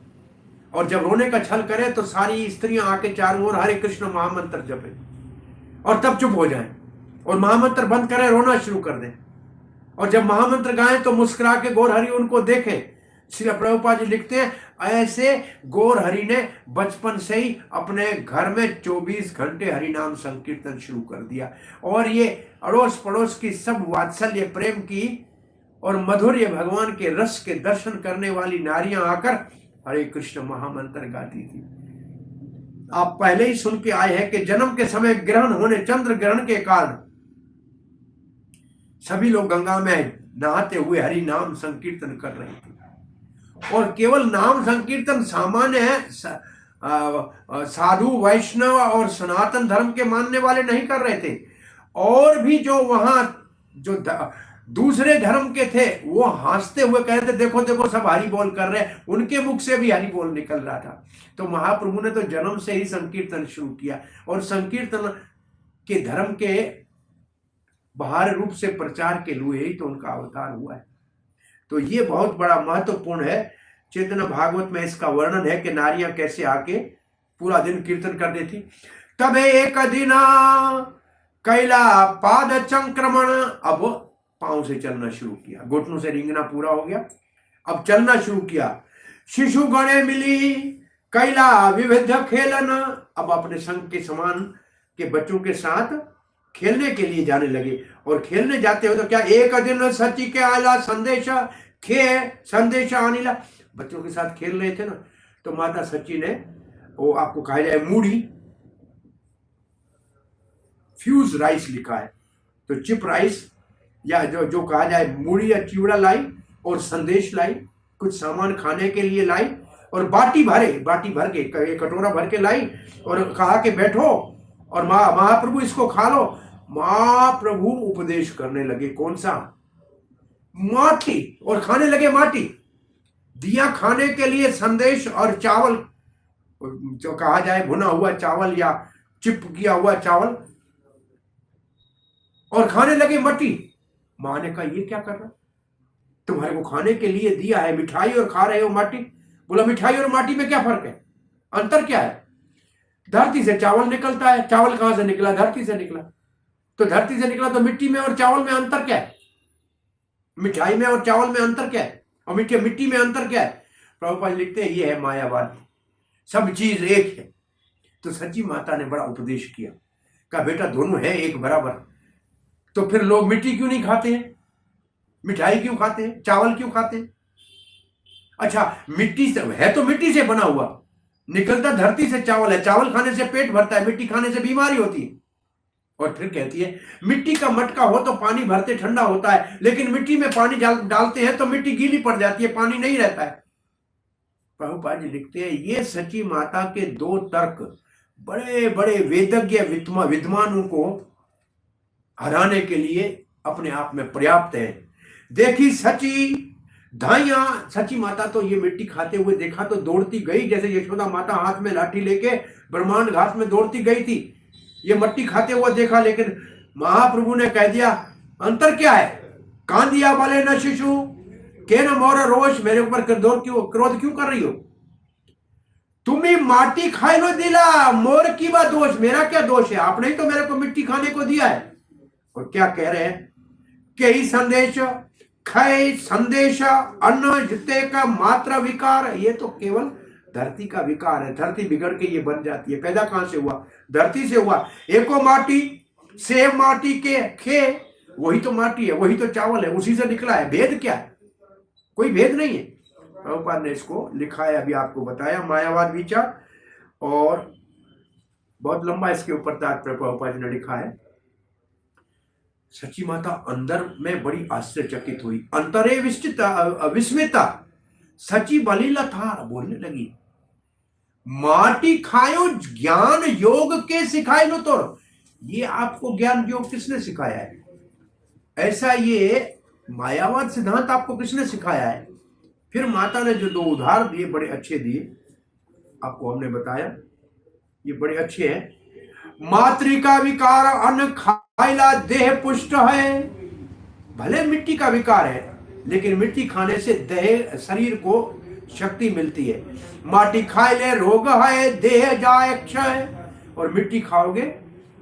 और जब रोने का छल करें तो सारी स्त्रियां आके चारों ओर हरे कृष्ण महामंत्र जपें और तब चुप हो जाएं और महामंत्र बंद करें, रोना शुरू कर दें। और जब महामंत्र गाएं तो मुस्कुरा के गौर हरि उनको देखें। श्री प्रभुपाद जी लिखते हैं, ऐसे गौर हरि ने बचपन से ही अपने घर में 24 घंटे हरि नाम संकीर्तन शुरू कर दिया, और ये अड़ोस पड़ोस की सब वात्सल्य प्रेम की और मधुर्य भगवान के रस के दर्शन करने वाली नारियां आकर हरे कृष्ण महामंत्र गाती थी। आप पहले ही सुन के आए हैं कि जन्म के समय ग्रहण होने, चंद्र ग्रहण के कारण सभी लोग गंगा में नहाते हुए हरि नाम संकीर्तन कर रहे थे। और केवल नाम संकीर्तन सामान्य है, साधु वैष्णव और सनातन धर्म के मानने वाले नहीं कर रहे थे, और भी जो वहां जो दूसरे धर्म के थे वो हंसते हुए कह रहे थे, देखो देखो सब हरि बोल कर रहे हैं, उनके मुख से भी हरि बोल निकल रहा था। तो महाप्रभु ने तो जन्म से ही संकीर्तन शुरू किया, और संकीर्तन के धर्म के बाहर रूप से प्रचार के लिए ही तो उनका अवतार हुआ है। तो ये बहुत बड़ा महत्वपूर्ण है। चैतन्य भागवत में इसका वर्णन है कि नारियां कैसे आके पूरा दिन कीर्तन कर देती। तब एक दिन कैला पाद चंक्रमण, अब पांव से चलना शुरू किया, घुटनों से रेंगना पूरा हो गया, अब चलना शुरू किया। शिशु गणे मिली कैला विविध खेलन, अब अपने संग के समान के बच्चों के साथ खेलने के लिए जाने लगे। और खेलने जाते हो तो क्या, एक दिन सची के आला संदेशा आनिला, बच्चों के साथ खेल रहे थे ना, तो माता सची ने, वो आपको कहा जाए मूढ़ी, फ्यूज राइस लिखा है, तो चिप राइस या जो कहा जाए मूढ़ी या चिवड़ा लाई, और संदेश लाई, कुछ सामान खाने के लिए लाई, और बाटी भर के कटोरा भर के लाई, और कहा कि बैठो और महाप्रभु इसको खा लो। महाप्रभु उपदेश करने लगे, कौन सा, माटी, और खाने लगे माटी। दिया खाने के लिए संदेश और चावल, जो कहा जाए भुना हुआ चावल या चिप किया हुआ चावल, और खाने लगे मट्टी। मां ने कहा, ये क्या कर रहा, तुम्हारे को खाने के लिए दिया है मिठाई और खा रहे हो माटी। बोला, मिठाई और माटी में क्या फर्क है, अंतर क्या है? धरती से चावल निकलता है, चावल कहां से निकला, धरती से निकला, तो धरती से निकला तो मिट्टी में और चावल में अंतर क्या है? मिठाई में और चावल में अंतर क्या है, और मिट्टी में अंतर क्या है? प्रभुपाद लिखते हैं, ये है मायावाद, सब चीज एक है। तो सच्ची माता ने बड़ा उपदेश किया, कहा बेटा दोनों है एक बराबर, तो फिर लोग मिट्टी क्यों नहीं खाते हैं, मिठाई क्यों खाते हैं, चावल क्यों खाते हैं? अच्छा, मिट्टी से है तो मिट्टी से बना हुआ, निकलता धरती से चावल है, चावल खाने से पेट भरता है, मिट्टी खाने से बीमारी होती है। और फिर कहती है मिट्टी का मटका हो तो पानी भरते ठंडा होता है, लेकिन मिट्टी में पानी डालते हैं तो मिट्टी गीली पड़ जाती है, पानी नहीं रहता है। प्रभुपाद जी लिखते हैं ये सची माता के दो तर्क बड़े बड़े वेदज्ञ विद्वानों को हराने के लिए अपने आप में पर्याप्त है। देखी सची धाइया, सची माता तो ये मिट्टी खाते हुए देखा तो दौड़ती गई, जैसे यशोदा माता हाथ में लाठी लेके ब्रह्मांड घाट में दौड़ती गई थी, ये मिट्टी खाते हुए देखा। लेकिन महाप्रभु ने कह दिया अंतर क्या है, कांदिया वाले न शिशु के न मोर रोष, मेरे ऊपर क्रोध क्यों कर रही हो? तुम्हें माटी खाए लो दिला, मोर की बात दोष, मेरा क्या दोष है? आपने ही तो मेरे को मिट्टी खाने को दिया है। और क्या कह रहे हैं, कई संदेश खय संदेश अन्न जिते का मात्र विकार, ये तो केवल धरती का विकार है, धरती बिगड़ के ये बन जाती है। पैदा कहां से हुआ? धरती से हुआ। एको माटी से माटी के खे, वही तो माटी है, वही तो चावल है, उसी से निकला है। भेद क्या है? कोई भेद नहीं है। प्रभुपाद ने इसको लिखा है, अभी आपको बताया, मायावाद विचार, और बहुत लंबा इसके ऊपर तात्पर्य प्रभुपाद ने लिखा है। सची माता अंदर में बड़ी आश्चर्यचकित हुई, अंतरे विस्मिता सची बलीला था, बोलने लगी माटी खायो ज्ञान योग के सिखाए लो। तो ये आपको ज्ञान योग किसने सिखाया है? ऐसा ये मायावाद सिद्धांत आपको किसने सिखाया है? फिर माता ने जो दो उदाहरण दिए बड़े अच्छे दिए, आपको हमने बताया, ये बड़े अच्छे हैं। मातृका विकार अन्न खाइला देह पुष्ट है, भले मिट्टी का विकार है लेकिन मिट्टी खाने से देह शरीर को शक्ति मिलती है। माटी खाए ले रोग है देह जाए क्षय, और मिट्टी खाओगे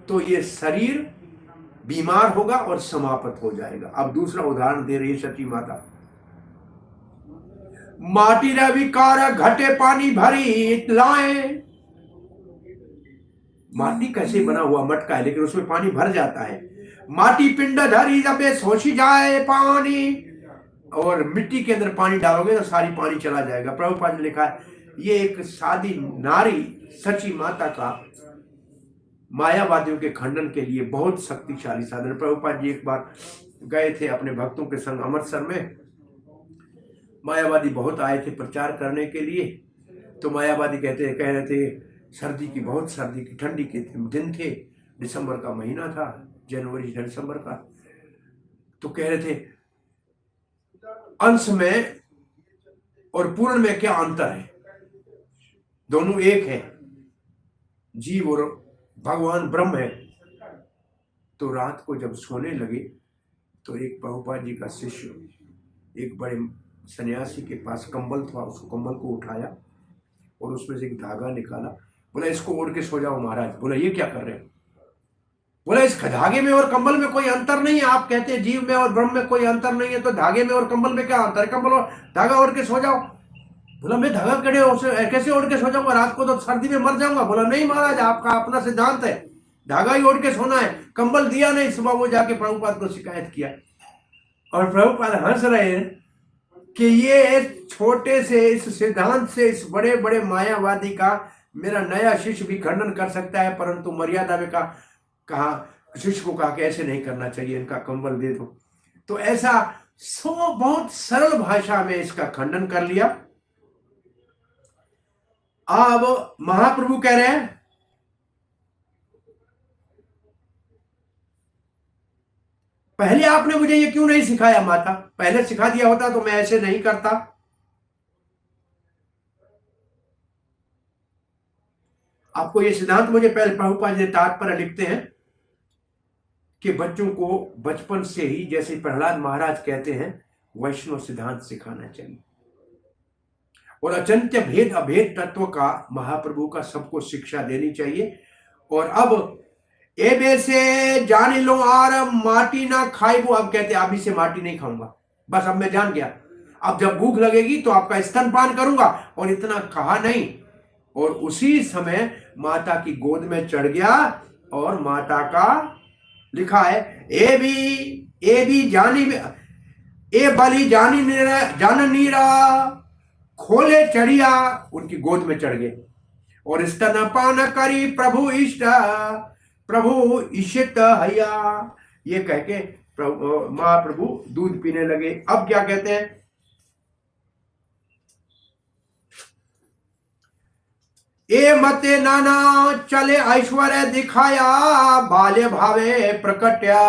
तो ये शरीर बीमार होगा और समाप्त हो जाएगा। अब दूसरा उदाहरण दे रही है सची माता। माटी रा विकार घटे पानी भरी लाए, माटी कैसे बना हुआ मटका है लेकिन उसमें पानी भर जाता है। माटी पिंड धरी जब सोची जाए पानी, और मिट्टी के अंदर पानी डालोगे तो सारी पानी चला जाएगा। प्रभुपाद ने लिखा है ये एक सादी नारी सची माता का मायावादियों के खंडन के लिए बहुत शक्तिशाली साधन। प्रभुपाद जी एक बार गए थे अपने भक्तों के संग अमृतसर में, मायावादी बहुत आए थे प्रचार करने के लिए। तो मायावादी कह रहे थे सर्दी की, बहुत सर्दी की, ठंडी के दिन थे, दिसंबर का महीना था, जनवरी दिसंबर का। तो कह रहे थे अंश में और पूर्ण में क्या अंतर है, दोनों एक है, जीव और भगवान ब्रह्म है। तो रात को जब सोने लगे तो एक प्रभुपाद जी का शिष्य एक बड़े सन्यासी के पास कंबल था, उस कंबल को उठाया और उसमें से एक धागा निकाला, बोला इसको ओढ़ के सो जाओ महाराज। बोला ये क्या कर रहे हैं? बोला इस धागे में और कंबल में कोई अंतर नहीं है, आप कहते हैं जीव में और ब्रह्म में कोई अंतर नहीं है, तो धागे में और कंबल में क्या अंतर है? कंबल और धागा ओढ़ के सो जाओ। बोला मैं धागा कैसे ओढ़ के सो जाऊंगा, रात को तो सर्दी में मर जाऊंगा। बोला नहीं महाराज, आपका अपना सिद्धांत है, धागा ही ओढ़ के सोना है, कंबल दिया नहीं। सुबह वो जाके प्रभुपाद को शिकायत किया और प्रभुपाद हंस रहे हैं कि ये छोटे से इस सिद्धांत से इस बड़े बड़े मायावादी का मेरा नया शिष्य भी खंडन कर सकता है, परंतु मर्यादा में कहा शिष्य को कहा कि ऐसे नहीं करना चाहिए, इनका कंबल दे दो। तो ऐसा बहुत सरल भाषा में इसका खंडन कर लिया। अब महाप्रभु कह रहे हैं पहले आपने मुझे ये क्यों नहीं सिखाया माता, पहले सिखा दिया होता तो मैं ऐसे नहीं करता। आपको ये सिद्धांत मुझे पहले प्रभुपाद जी तात्पर्य लिखते हैं कि बच्चों को बचपन से ही, जैसे प्रहलाद महाराज कहते हैं, वैष्णव सिद्धांत सिखाना चाहिए और अचिंत्य भेद अभेद तत्व का महाप्रभु का सबको शिक्षा देनी चाहिए। और अब एबे से जान लो आर माटी ना खाई, वो अब कहते अभी से माटी नहीं खाऊंगा, बस अब मैं जान गया, अब जब भूख लगेगी तो आपका स्तनपान करूंगा। और इतना कहा नहीं, और उसी समय माता की गोद में चढ़ गया और माता का लिखा है, ए भी जानी ए बलि जान नीरा, खोले चढ़िया, उनकी गोद में चढ़ गए और स्तनपान करी प्रभु इशित हैया, ये कह के महाप्रभु दूध पीने लगे। अब क्या कहते हैं, ए मते नाना चले ऐश्वर्य दिखाया, बाल्य भावे प्रकट्या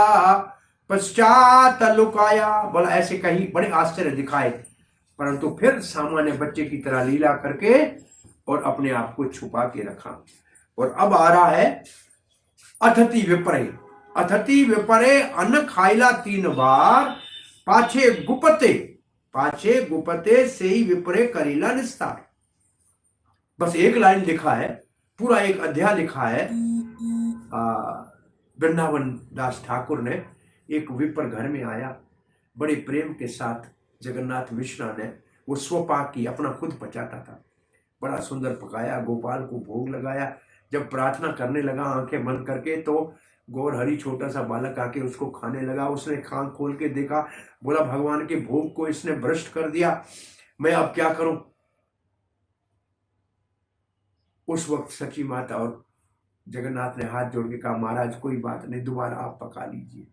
पश्चात लुकाया। बोला ऐसे कहीं बड़े आश्चर्य दिखाए, परंतु फिर सामान्य बच्चे की तरह लीला करके और अपने आप को छुपा के रखा। और अब आ रहा है अथति विपरे अन्न खाइला 3 बार, पाछे गुपते से ही विपरे करीला निस्तार। बस एक लाइन लिखा है, पूरा एक अध्याय लिखा है। वृंदावन दास ठाकुर ने, एक विपर घर में आया, बड़े प्रेम के साथ जगन्नाथ मिश्रा ने वो स्वपाक की, अपना खुद पचाता था, बड़ा सुंदर पकाया, गोपाल को भोग लगाया। जब प्रार्थना करने लगा आंखें बंद करके, तो गौर हरि छोटा सा बालक आके उसको खाने लगा। उसने आंख खोल के देखा, बोला भगवान के भोग को इसने भ्रष्ट कर दिया, मैं अब क्या करूं। उस वक्त सची माता और जगन्नाथ ने हाथ जोड़ के कहा, महाराज कोई बात नहीं, दोबारा आप पका लीजिए।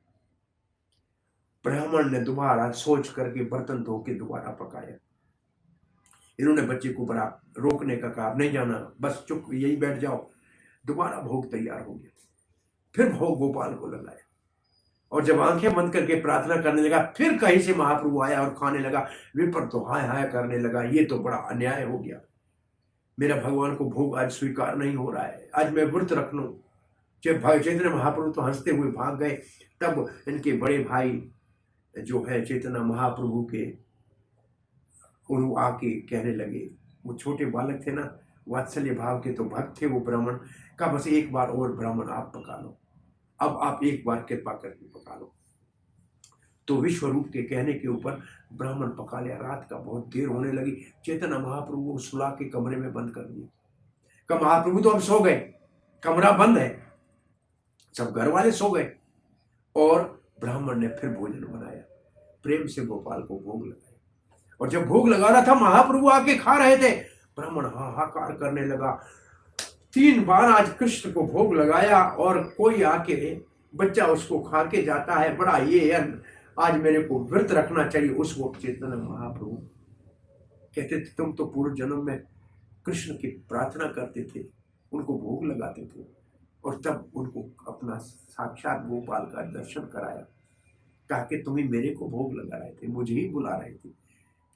ब्राह्मण ने दोबारा सोच करके बर्तन धो के दोबारा पकाया। इन्होंने बच्चे को बड़ा रोकने का कहा, नहीं जाना, बस चुप यही बैठ जाओ। दोबारा भोग तैयार हो गया, फिर भोग गोपाल को लगाया। और जब आंखें बंद करके प्रार्थना करने लगा, फिर कहीं से महाप्रभु आया और खाने लगा। विपर तो हाय हाय करने लगा, ये तो बड़ा अन्याय हो गया, मेरा भगवान को भोग आज स्वीकार नहीं हो रहा है, आज मैं व्रत रख लूं। जब चैतन्य महाप्रभु तो हंसते हुए भाग गए। तब इनके बड़े भाई जो है चैतन्य महाप्रभु के, उन्होंने आके कहने लगे, वो छोटे बालक थे ना, वात्सल्य भाव के तो भक्त थे वो ब्राह्मण, का बस एक बार और ब्राह्मण आप पका लो, अब आप एक बार कृपा करके पका लो। तो विश्वरूप के कहने के ऊपर ब्राह्मण पका लिया। रात का बहुत देर होने लगी, चैतन्य महाप्रभु को सुला के कमरे में बंद कर दिया। कब महाप्रभु तो अब सो गए, कमरा बंद है, सब घर वाले सो गए। और ब्राह्मण ने फिर भोजन बनाया, प्रेम से गोपाल को भोग लगाया। और जब भोग लगा रहा था, महाप्रभु आके खा रहे थे, ब्राह्मण हाहाकार करने लगा, 3 बार आज कृष्ण को भोग लगाया और कोई आके बच्चा उसको खा के जाता है, बड़ा ये आज मेरे को व्रत रखना चाहिए। उस वक्त चैतन्य महाप्रभु कहते थे, तुम तो पूर्व जन्म में कृष्ण की प्रार्थना करते थे, उनको भोग लगाते थे, और तब उनको अपना साक्षात गोपाल का दर्शन कराया, कहा कि तुम ही मेरे को भोग लगा रहे थे, मुझे ही बुला रहे थे,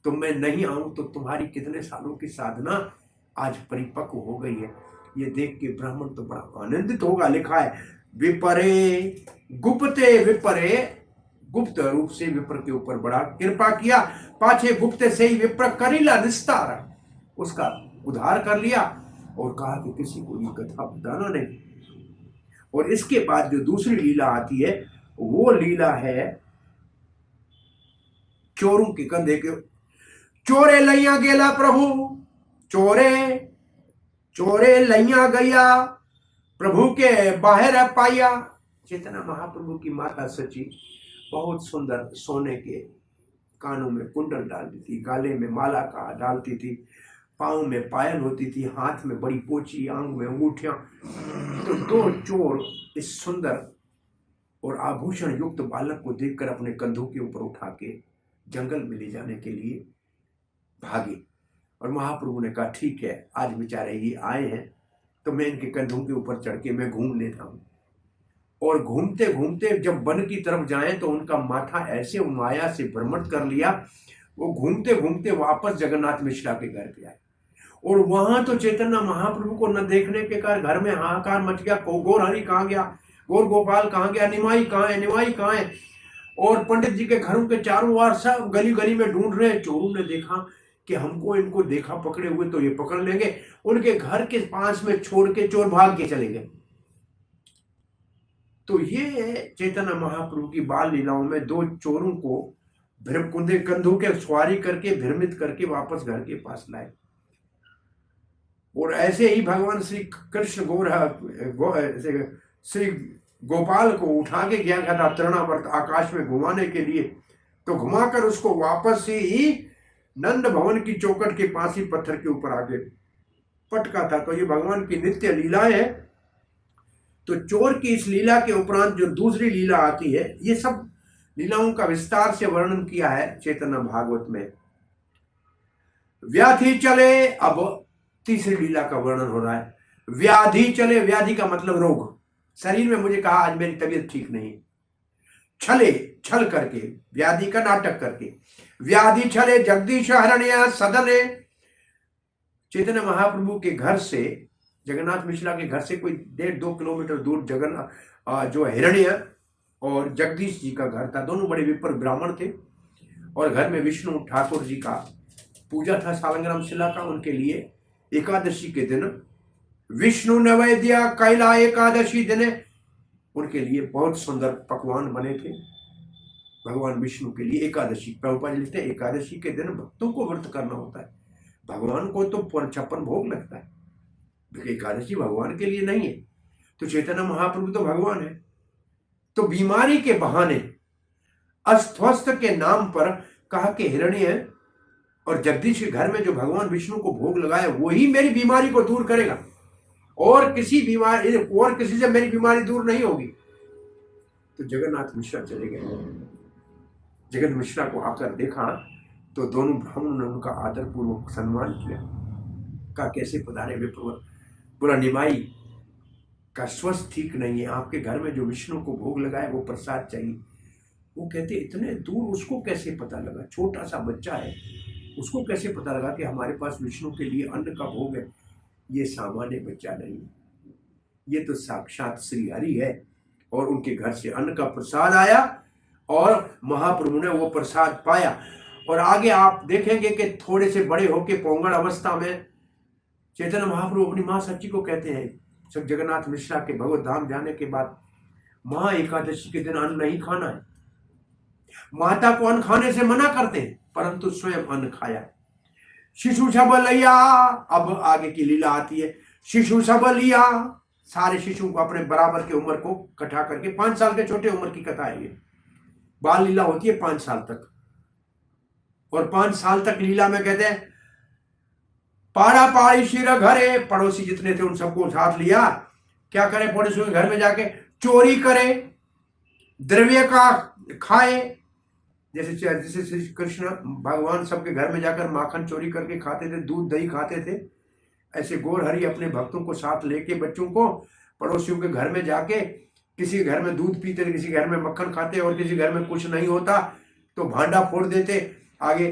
तो मैं नहीं आऊं तो तुम्हारी कितने सालों की साधना आज परिपक्व हो गई है। ये देख के ब्राह्मण तो बड़ा आनंदित होगा। लिखा है, विपरे गुप्ते विपरे, गुप्त रूप से विप्र के ऊपर बड़ा कृपा किया, पाछे गुप्त से ही विप्र करीला निस्तार, उसका उद्धार कर लिया और कहा कि किसी को ये कथा बताना नहीं। और इसके बाद जो दूसरी लीला आती है, वो लीला है चोरों के कंधे के, चोरे लैया गेला प्रभु, चोरे लैया गया प्रभु के बाहर पाया। चैतन्य महाप्रभु की माता सची बहुत सुंदर सोने के कानों में कुंडल डालती थी, गाले में माला का डालती थी, पाँव में पायल होती थी, हाथ में बड़ी पोची, आंग में अंगूठियां। तो 2 चोर इस सुंदर और आभूषण युक्त बालक को देखकर अपने कंधों के ऊपर उठा के जंगल में ले जाने के लिए भागे। और महाप्रभु ने कहा, ठीक है, आज बेचारे ये आए हैं तो मैं इनके कंधों के ऊपर चढ़ के मैं घूम लेता हूँ। और घूमते घूमते जब वन की तरफ जाएं तो उनका माथा ऐसे माया से भ्रमण कर लिया, वो घूमते घूमते वापस जगन्नाथ मिश्रा के घर पे आए। और वहां तो चैतन्य महाप्रभु को न देखने के कारण घर में हाहाकार मच गया, गौर हरि कहाँ गया, गौर गोपाल कहाँ गया, निमाई कहाँ है, निमाई कहाँ है। और पंडित जी के घरों के चारों ओर सब गली गली में ढूंढ रहे। चोरों ने देखा कि हमको इनको देखा पकड़े हुए तो ये पकड़ लेंगे, उनके घर के पास में छोड़ के चोर भाग के चले गए। तो ये चैतन्य महाप्रभु की बाल लीलाओं में 2 चोरों को कुंधे कंधों के सवारी करके भ्रमित करके वापस घर के पास लाए। और ऐसे ही भगवान श्री कृष्ण श्री गोपाल को उठा के गया था तृणावर्त आकाश में घुमाने के लिए, तो घुमाकर उसको वापस ही नंद भवन की चौखट के पास ही पत्थर के ऊपर आगे पटका था। तो ये भगवान की नित्य लीलाएं है। तो चोर की इस लीला के उपरांत जो दूसरी लीला आती है, ये सब लीलाओं का विस्तार से वर्णन किया है चैतन्य भागवत में। व्याधि चले, अब तीसरी लीला का वर्णन हो रहा है। व्याधि चले, व्याधि का मतलब रोग। शरीर में मुझे कहा आज मेरी तबीयत ठीक नहीं, छले, छल करके, व्याधि का नाटक करके। व्याधि छले जगदीश हरण्य सदने। चैतन्य महाप्रभु के घर से, जगन्नाथ मिश्रा के घर से कोई 1.5-2 किलोमीटर दूर जो हिरण्य और जगदीश जी का घर था। दोनों बड़े विप्र ब्राह्मण थे और घर में विष्णु ठाकुर जी का पूजा था सालंग्राम शिला का। उनके लिए एकादशी के दिन विष्णु नैवेद्य कैला एकादशी दिन उनके लिए बहुत सुंदर पकवान बने थे भगवान विष्णु के लिए। एकादशी, प्रभुपाद लिखते हैं एकादशी के दिन भक्तों को व्रत करना होता है, भगवान को तो 56 भोग लगता है, एकादशी भगवान के लिए नहीं है। तो चैतन्य महाप्रभु तो भगवान है। तो बीमारी के बहाने, अस्वस्थ के नाम पर कहा कि हिरण्य और जगदीश के घर में जो भगवान विष्णु को भोग लगाए वही मेरी बीमारी को दूर करेगा, और किसी से मेरी बीमारी दूर नहीं होगी। तो जगन्नाथ मिश्रा चले गए। जगन मिश्रा को आकर देखा तो दोनों ब्राह्मणों ने उनका आदर पूर्वक सम्मान किया। कहा कैसे पधारे विप्रवर, बोला निमाई का स्वस्थ ठीक नहीं है, आपके घर में जो विष्णु को भोग लगाए वो प्रसाद चाहिए। वो कहते इतने दूर उसको कैसे पता लगा, छोटा सा बच्चा है, उसको कैसे पता लगा कि हमारे पास विष्णु के लिए अन्न का भोग है। ये सामान्य बच्चा नहीं, ये तो साक्षात श्री हरि है। और उनके घर से अन्न का प्रसाद आया और महाप्रभु ने वो प्रसाद पाया। और आगे आप देखेंगे कि थोड़े से बड़े होके पौंगड़ अवस्था में चैतन्य महाप्रभु अपनी माँ सच्ची को कहते हैं, सब जगन्नाथ मिश्रा के भगवत धाम जाने के बाद, माँ एकादशी के दिन अन्न नहीं खाना है। माता को अन्न खाने से मना करते हैं परंतु स्वयं अन्न खाया। शिशु सबलिया, अब आगे की लीला आती है। शिशु सबलिया, सारे शिशु को अपने बराबर की उम्र को इकट्ठा करके, 5 साल के छोटे उम्र की कथा है ये। बाल लीला होती है 5 साल तक, और 5 साल तक लीला में कहते हैं पाड़ा पाड़ी शिर घरे, पड़ोसी जितने थे उन सबको साथ लिया। क्या करे, पड़ोसियों के घर में जाके चोरी करे, द्रव्य का खाए। जैसे श्री कृष्ण भगवान सबके घर में जाकर माखन चोरी करके खाते थे, दूध दही खाते थे, ऐसे गौर हरि अपने भक्तों को साथ लेके बच्चों को पड़ोसियों के घर में जाके, किसी घर में दूध पीते, किसी घर में मक्खन खाते, और किसी घर में कुछ नहीं होता तो भांडा फोड़ देते। आगे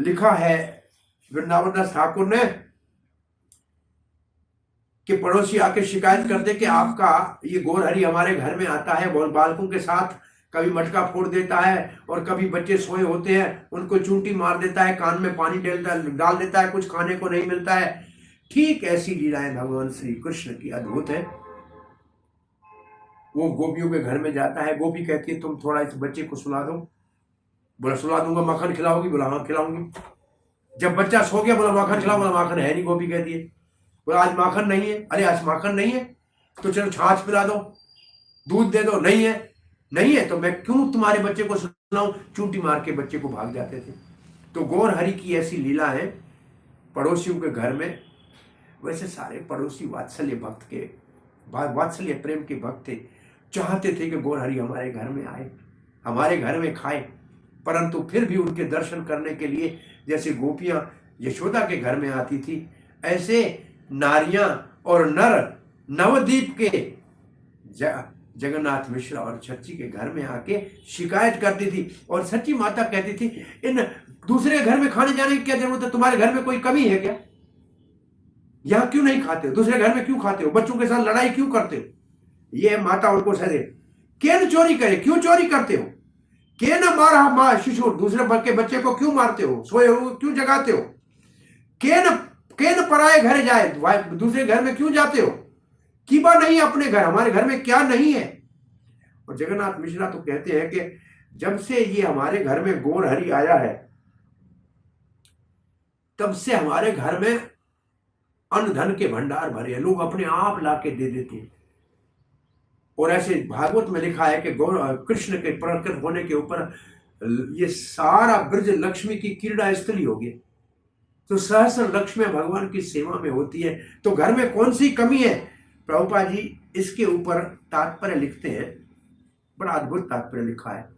लिखा है वृंदावन दास ठाकुर ने कि पड़ोसी आके शिकायत करते कि आपका ये गौर हरि हमारे घर में आता है, बालकों के साथ कभी मटका फोड़ देता है, और कभी बच्चे सोए होते हैं उनको चूंटी मार देता है, कान में पानी डाल देता है, कुछ खाने को नहीं मिलता है। ठीक ऐसी लीलाएं भगवान श्री कृष्ण की अद्भुत है। वो गोपियों के घर में जाता है, गोपी कहती है तुम थोड़ा इस बच्चे को सुला दो। बोला सुला दूंगा। मक्खन खिलाओगी? बोला हाँ खिलाऊंगी। जब बच्चा सो गया बोला माखन खिलाओ। बोला माखन है नहीं। गोपी कहती है, बोला आज माखन नहीं है। अरे आज माखन नहीं है तो चलो छाछ पिला दो, दूध दे दो। नहीं है, नहीं है तो मैं क्यों तुम्हारे बच्चे को सुनाऊं? चूंटी मार के बच्चे को भाग जाते थे। तो गौर हरि की ऐसी लीला है पड़ोसियों के घर में। वैसे सारे पड़ोसी वात्सल्य भक्त के, वात्सल्य प्रेम के भक्त थे, चाहते थे कि गौर हरि हमारे घर में आए, हमारे घर में खाए, परंतु फिर भी उनके दर्शन करने के लिए जैसे गोपियां यशोदा के घर में आती थी, ऐसे नारियां और नर नवद्वीप के जगन्नाथ मिश्रा और सच्ची के घर में आके शिकायत करती थी। और सच्ची माता कहती थी इन दूसरे घर में खाने जाने की क्या जरूरत है, तुम्हारे घर में कोई कमी है क्या? यहां क्यों नहीं खाते हो? दूसरे घर में क्यों खाते हो? बच्चों के साथ लड़ाई क्यों करते हो? ये माता उनको सह दे, केन चोरी करे, क्यों चोरी करते हो? केन मारा शिशु, दूसरे के बच्चे को क्यों मारते हो? सोए हो क्यों जगाते हो? केन पराए घर जाए, दूसरे घर में क्यों जाते हो? कीबा नहीं अपने घर, हमारे घर में क्या नहीं है? और जगन्नाथ मिश्रा तो कहते हैं कि जब से ये हमारे घर में गौर हरि आया है तब से हमारे घर में अन्न धन के भंडार भरे हैं, लोग अपने आप लाके दे देते हैं। और ऐसे भागवत में लिखा है कि कृष्ण के प्रकट होने के ऊपर ये सारा ब्रज लक्ष्मी की क्रीड़ा स्थली हो गई। तो सहस्र लक्ष्मी भगवान की सेवा में होती है, तो घर में कौन सी कमी है। प्रभुपाद जी इसके ऊपर तात्पर्य लिखते हैं, बड़ा अद्भुत तात्पर्य लिखा है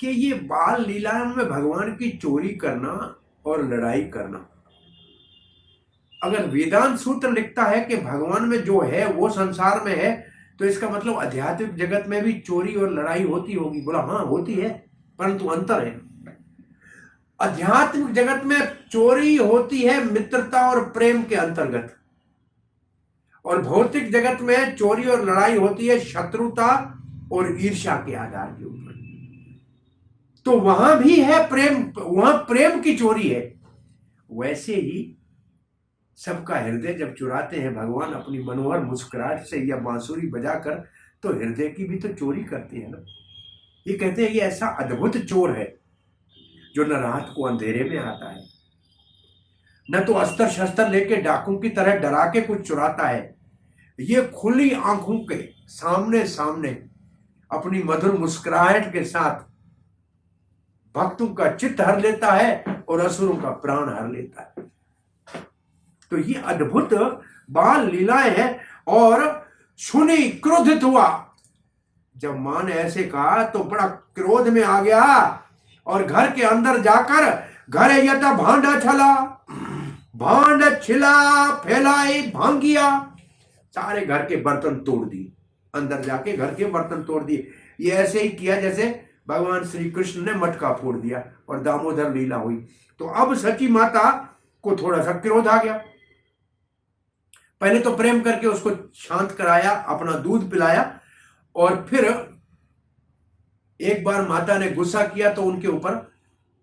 कि ये बाल लीला में भगवान की चोरी करना और लड़ाई करना, अगर वेदांत सूत्र लिखता है कि भगवान में जो है वो संसार में है, तो इसका मतलब आध्यात्मिक जगत में भी चोरी और लड़ाई होती होगी। बोला हाँ होती है, परंतु अंतर है। आध्यात्मिक जगत में चोरी होती है मित्रता और प्रेम के अंतर्गत, और भौतिक जगत में चोरी और लड़ाई होती है शत्रुता और ईर्ष्या के आधार के ऊपर। तो वहां भी है प्रेम, वहां प्रेम की चोरी है। वैसे ही सबका हृदय जब चुराते हैं भगवान अपनी मनोहर मुस्कुराहट से या बांसुरी बजाकर, तो हृदय की भी तो चोरी करते हैं ना। ये कहते हैं ये ऐसा अद्भुत चोर है जो न रात को अंधेरे में आता है, न तो अस्त्र शस्त्र लेके डाकू की तरह डरा के कुछ चुराता है। ये खुली आंखों के सामने सामने अपनी मधुर मुस्कुराहट के साथ भक्तों का चित्त हर लेता है और असुरों का प्राण हर लेता है। तो ये अद्भुत बाल लीलाएं हैं। और सुनी क्रोधित हुआ, जब मां ने ऐसे कहा तो बड़ा क्रोध में आ गया और घर के अंदर जाकर घर यथा भांडा छला, भांड छिला फैलाई भांगिया, सारे घर के बर्तन तोड़ दिए, अंदर जाके घर के बर्तन तोड़ दिए। ये ऐसे ही किया जैसे भगवान श्री कृष्ण ने मटका फोड़ दिया और दामोदर लीला हुई। तो अब सची माता को थोड़ा सा क्रोध आ गया। पहले तो प्रेम करके उसको शांत कराया, अपना दूध पिलाया, और फिर एक बार माता ने गुस्सा किया तो उनके ऊपर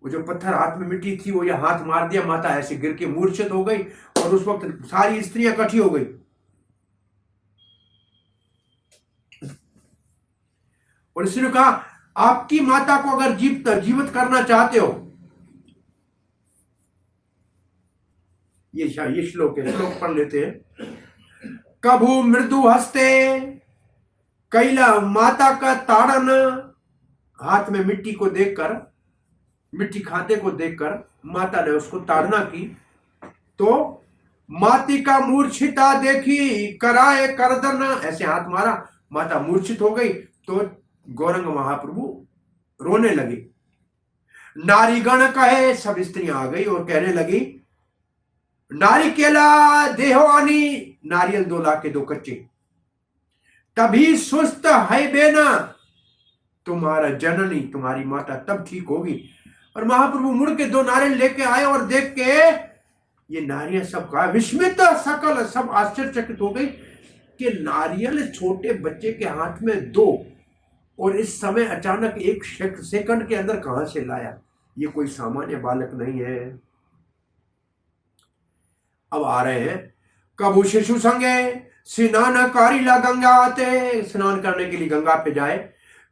वो जो पत्थर हाथ में मिट्टी थी वो ये हाथ मार दिया। माता ऐसे गिर के मूर्छित हो गई और उस वक्त सारी स्त्रियां इकट्ठी हो गई और इसने कहा आपकी माता को अगर जीवित करना चाहते हो, ये श्लोक है, श्लोक पढ़ लेते हैं। कभू मृदु हस्ते कैला, माता का ताड़न, हाथ में मिट्टी को देखकर, मिट्टी खाते को देखकर माता ने उसको ताड़ना की, तो माती का मूर्छिता देखी कराए करदन, ऐसे हाथ मारा, माता मूर्छित हो गई। तो गौरंग महाप्रभु रोने लगे। नारीगण कहे, सब स्त्रियां आ गई और कहने लगी नारी केला देहवानी, नारियल 2 लाख के 2 कच्चे, तभी सुस्त है बेना, तुम्हारा जननी तुम्हारी माता तब ठीक होगी। और महाप्रभु मुड़ के 2 नारियल लेके आए और देख के ये नारियल सब कहा, विस्मित सकल, सब आश्चर्यचकित हो गई कि नारियल छोटे बच्चे के हाथ में 2, और इस समय अचानक 1 सेकंड के अंदर कहां से लाया, ये कोई सामान्य बालक नहीं है। अब आ रहे हैं, कबू शिशु संगे स्नान कारिला गंगा आते, स्नान करने के लिए गंगा पे जाए,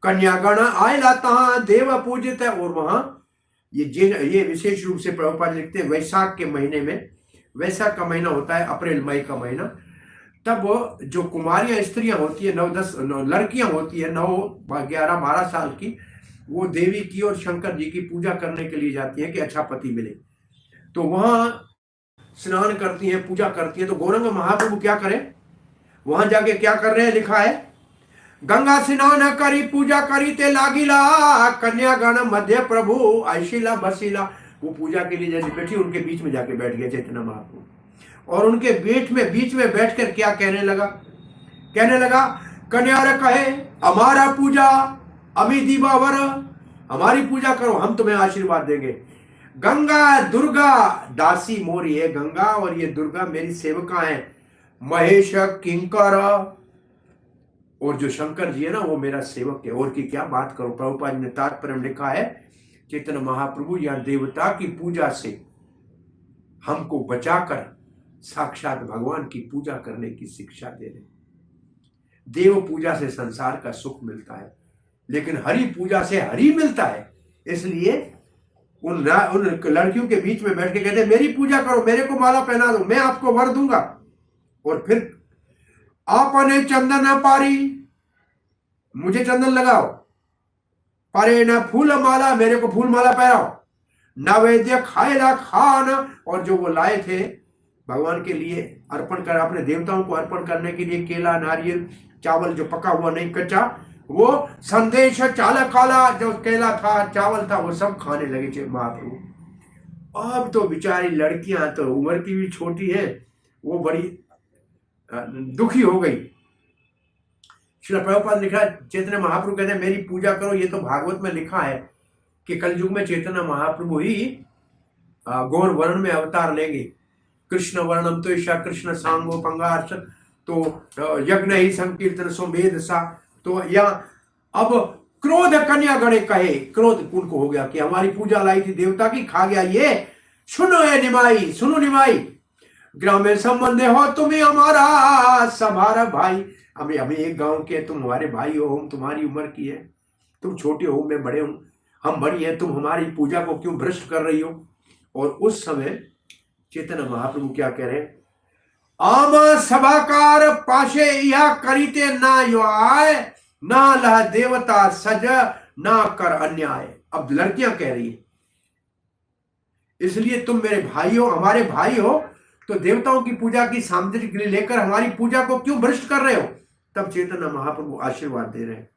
कन्यागण आए लाता देव पूजित है। और वहां ये विशेष रूप से प्रभुपाद लिखते हैं वैशाख के महीने में, वैशाख का महीना होता है अप्रैल मई का महीना, तब जो कुमारियां स्त्रियां होती है, 9-10 लड़कियां होती है, 9, 11, 12 साल की, वो देवी की और शंकर जी की पूजा करने के लिए जाती है कि अच्छा पति मिले। तो वहां स्नान करती हैं, पूजा करती हैं। तो गौरंग महाप्रभु क्या करें, वहां जाके क्या कर रहे हैं, लिखा है गंगा स्नान करी पूजा करी ते लागिला, कन्यागण मध्य प्रभु ऐशिला बसीला। वो पूजा के लिए जैसे बैठी, उनके बीच में जाके बैठ गया चैतन्य महाप्रभु, और उनके बीच में बैठकर क्या कहने लगा कन्यार कहे हमारा पूजा अमी दीवावर, हमारी पूजा करो, हम तुम्हें आशीर्वाद देंगे। गंगा दुर्गा दासी मोरी है गंगा, और ये दुर्गा मेरी सेवका है। महेश किंकर, और जो शंकर जी है ना वो मेरा सेवक है। और की क्या बात करो, प्रभुपाद ने तात्पर्य में लिखा है चैतन्य महाप्रभु यहाँ देवता की पूजा से हमको बचाकर साक्षात भगवान की पूजा करने की शिक्षा दे रहे। देव पूजा से संसार का सुख मिलता है, लेकिन हरि पूजा से हरि मिलता है। इसलिए उन लड़कियों के बीच में बैठ के कहते मेरी पूजा करो, मेरे को माला पहना दो, मैं आपको वर दूंगा। और फिर आपने चंदन पारी, मुझे चंदन लगाओ, परे न फूल माला, मेरे को फूल माला पहनाओ, नैवेद्य खाएला खान, और जो वो लाए थे भगवान के लिए अर्पण कर, अपने देवताओं को अर्पण करने के लिए, केला, नारियल, चावल जो पका हुआ नहीं कच्चा, वो संदेश चाला काला, जो केला था, चावल था, वो सब खाने लगे थे महाप्रभु। अब तो बेचारी लड़कियां तो उम्र की भी छोटी है, वो बड़ी दुखी हो गई। श्रील प्रभुपाद ने लिखा, चैतन्य महाप्रभु कहते हैं मेरी पूजा करो। ये तो भागवत में लिखा है कि कलयुग में चैतन्य महाप्रभु ही गौर वर्ण में अवतार लेंगे। कृष्ण वर्णम तो ईशा कृष्ण सांगो पंगार्श, तो यज्ञ ही संकीर्तन सोमेध सा। तो यहाँ अब क्रोध कन्या गणे कहे, क्रोध उनको हो गया कि हमारी पूजा लाई थी देवता की, खा गया ये। सुनो ये निमाई, सुनो निमाई, ग्राम में संबंध हो तुम्हें हमारा सभारा भाई। हमें एक गांव के, तुम हमारे भाई हो, हम तुम्हारी उम्र की है, तुम छोटे हो मैं बड़े हूं, हम बड़ी है, तुम हमारी पूजा को क्यों भ्रष्ट कर रही हो। और उस समय चैतन्य महाप्रभु क्या कह रहे हैं, आम सभाकार पाशे यह करीते ना यो आय, ना लह देवता सज, ना कर अन्याय। अब लड़कियां कह रही है, इसलिए तुम मेरे भाई हो, हमारे भाई हो, तो देवताओं की पूजा की सामग्री के लिए लेकर हमारी पूजा को क्यों भ्रष्ट कर रहे हो। तब चैतन्य महाप्रभु आशीर्वाद दे रहे हैं।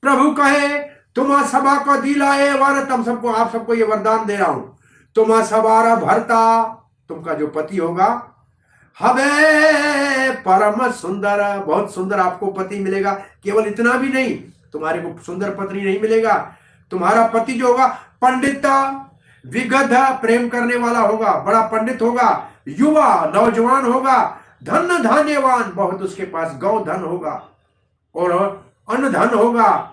प्रभु कहे तुम सभा को दिलाए वर, तम सबको, आप सबको ये वरदान दे रहा हूं, तुम सवारा भरता, तुमका जो पति होगा, हवे परम सुंदर, बहुत सुंदर आपको पति मिलेगा। केवल इतना भी नहीं, तुम्हारे को सुंदर पत्नी नहीं मिलेगा, तुम्हारा पति जो होगा पंडित विगध, प्रेम करने वाला होगा, बड़ा पंडित होगा, युवा नौजवान होगा, धन धान्यवान, बहुत उसके पास गौ धन होगा और अन्न धन होगा,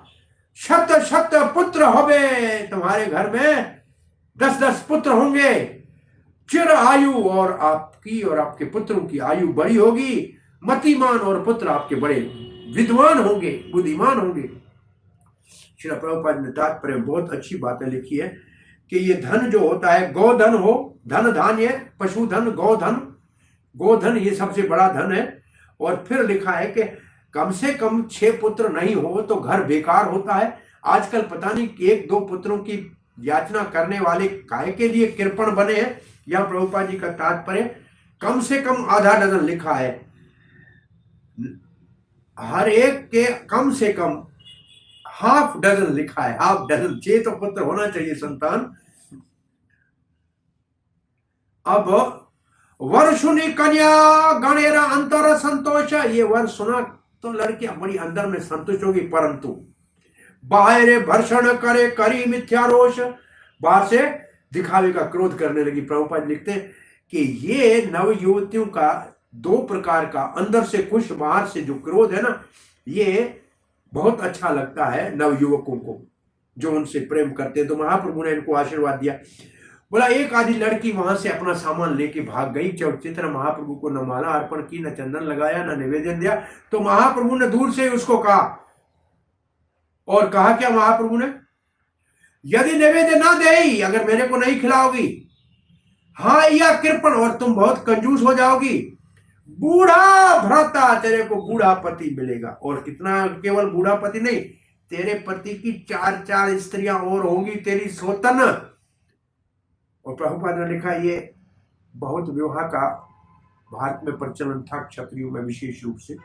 शत शत पुत्र होवे, तुम्हारे घर में 10-10 पुत्र होंगे, चिर आयु, और आपकी और आपके पुत्रों की आयु बड़ी होगी, मतिमान, और पुत्र आपके बड़े विद्वान होंगे, बुद्धिमान होंगे। श्री प्रभुपाद ने तात्पर्य बहुत अच्छी बातें लिखी है कि ये धन जो होता है, गोधन हो, धन धान्य, पशुधन, गोधन, गोधन ये सबसे बड़ा धन है। और फिर लिखा है कि कम से कम 6 पुत्र नहीं हो तो घर बेकार होता है। आजकल पता नहीं 1-2 पुत्रों की याचना करने वाले काहे के लिए कृपण बने हैं। यह प्रभुपाद जी का तात्पर्य, कम से कम आधा डजन लिखा है, हर एक के कम से कम हाफ डजन लिखा है, हाफ डजन, 6 तो पुत्र होना चाहिए संतान। अब वर सुनी कन्या गणेरा अंतर संतोष, ये वर सुना तो लड़कियां बड़ी अंदर में संतुष्ट होगी, परंतु बाहर भर्षण करे करी मिथ्यारोष, बाहर से दिखावे का क्रोध करने लगी। प्रभुपाद लिखते हैं कि ये नव युवतियों का 2 प्रकार का, अंदर से खुश, बाहर से जो क्रोध है ना, ये बहुत अच्छा लगता है नव युवकों को जो उनसे प्रेम करते हैं। तो महाप्रभु ने इनको आशीर्वाद दिया। बोला एक आधी लड़की वहां से अपना सामान लेके भाग गई, चैतन्य महाप्रभु को न माला अर्पण की, न चंदन लगाया, न निवेदन दिया। तो महाप्रभु ने दूर से उसको कहा, और कहा क्या महाप्रभु ने, यदि निवेदन ना दे, अगर मेरे को नहीं खिलाओगी, हाँ या कृपण, और तुम बहुत कंजूस हो जाओगी, बूढ़ा भ्राता, तेरे को बूढ़ा पति मिलेगा। और कितना, केवल बूढ़ा पति नहीं, तेरे पति की 4-4 स्त्रियां और होंगी तेरी सोतन। और प्रभुपाद ने लिखा, ये बहुत विवाह का भारत में प्रचलन था, क्षत्रियों में विशेष रूप से,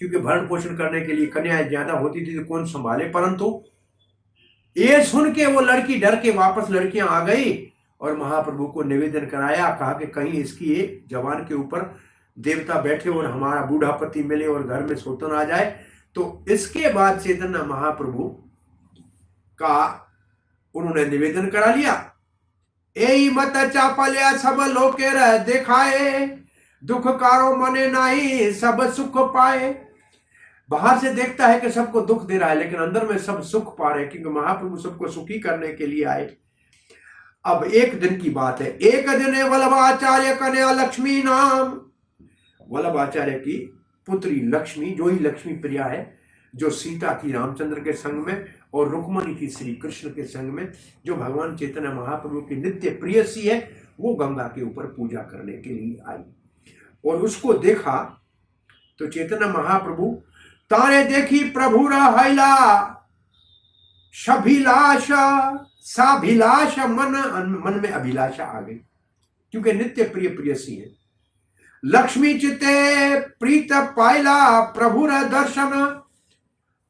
क्योंकि भरण पोषण करने के लिए कन्याएं ज्यादा होती थी तो कौन संभाले। परंतु ये सुन के वो लड़की डर के वापस लड़कियां आ गई और महाप्रभु को निवेदन कराया, कहा कि कहीं इसकी जवान के ऊपर देवता बैठे और हमारा बूढ़ा पति मिले और घर में सोतन आ जाए। तो इसके बाद चैतन्य महाप्रभु का उन्होंने निवेदन करा लिया, ए मत चापल्या सब लोके रह दिखाए, दुख कारो मने नाही सब सुख पाए। बाहर से देखता है कि सबको दुख दे रहा है, लेकिन अंदर में सब सुख पा रहे हैं, क्योंकि महाप्रभु सबको सुखी करने के लिए आए। अब एक दिन की बात है, एक दिन वल्लभाचार्य कन्या लक्ष्मी नाम, वल्लभाचार्य की पुत्री लक्ष्मी, जो ही लक्ष्मी प्रिया है, जो सीता थी रामचंद्र के संग में और रुक्मणी थी श्री कृष्ण के संग में, जो भगवान चैतन्य महाप्रभु की नित्य प्रियसी है, वो गंगा के ऊपर पूजा करने के लिए आई। और उसको देखा तो चैतन्य महाप्रभु तारे देखी प्रभु हैला सभिलाषा साभिलाषा मन में अभिलाषा आ गई, क्योंकि नित्य प्रिय प्रियसी है। लक्ष्मी चिते प्रीत पायला प्रभु दर्शन,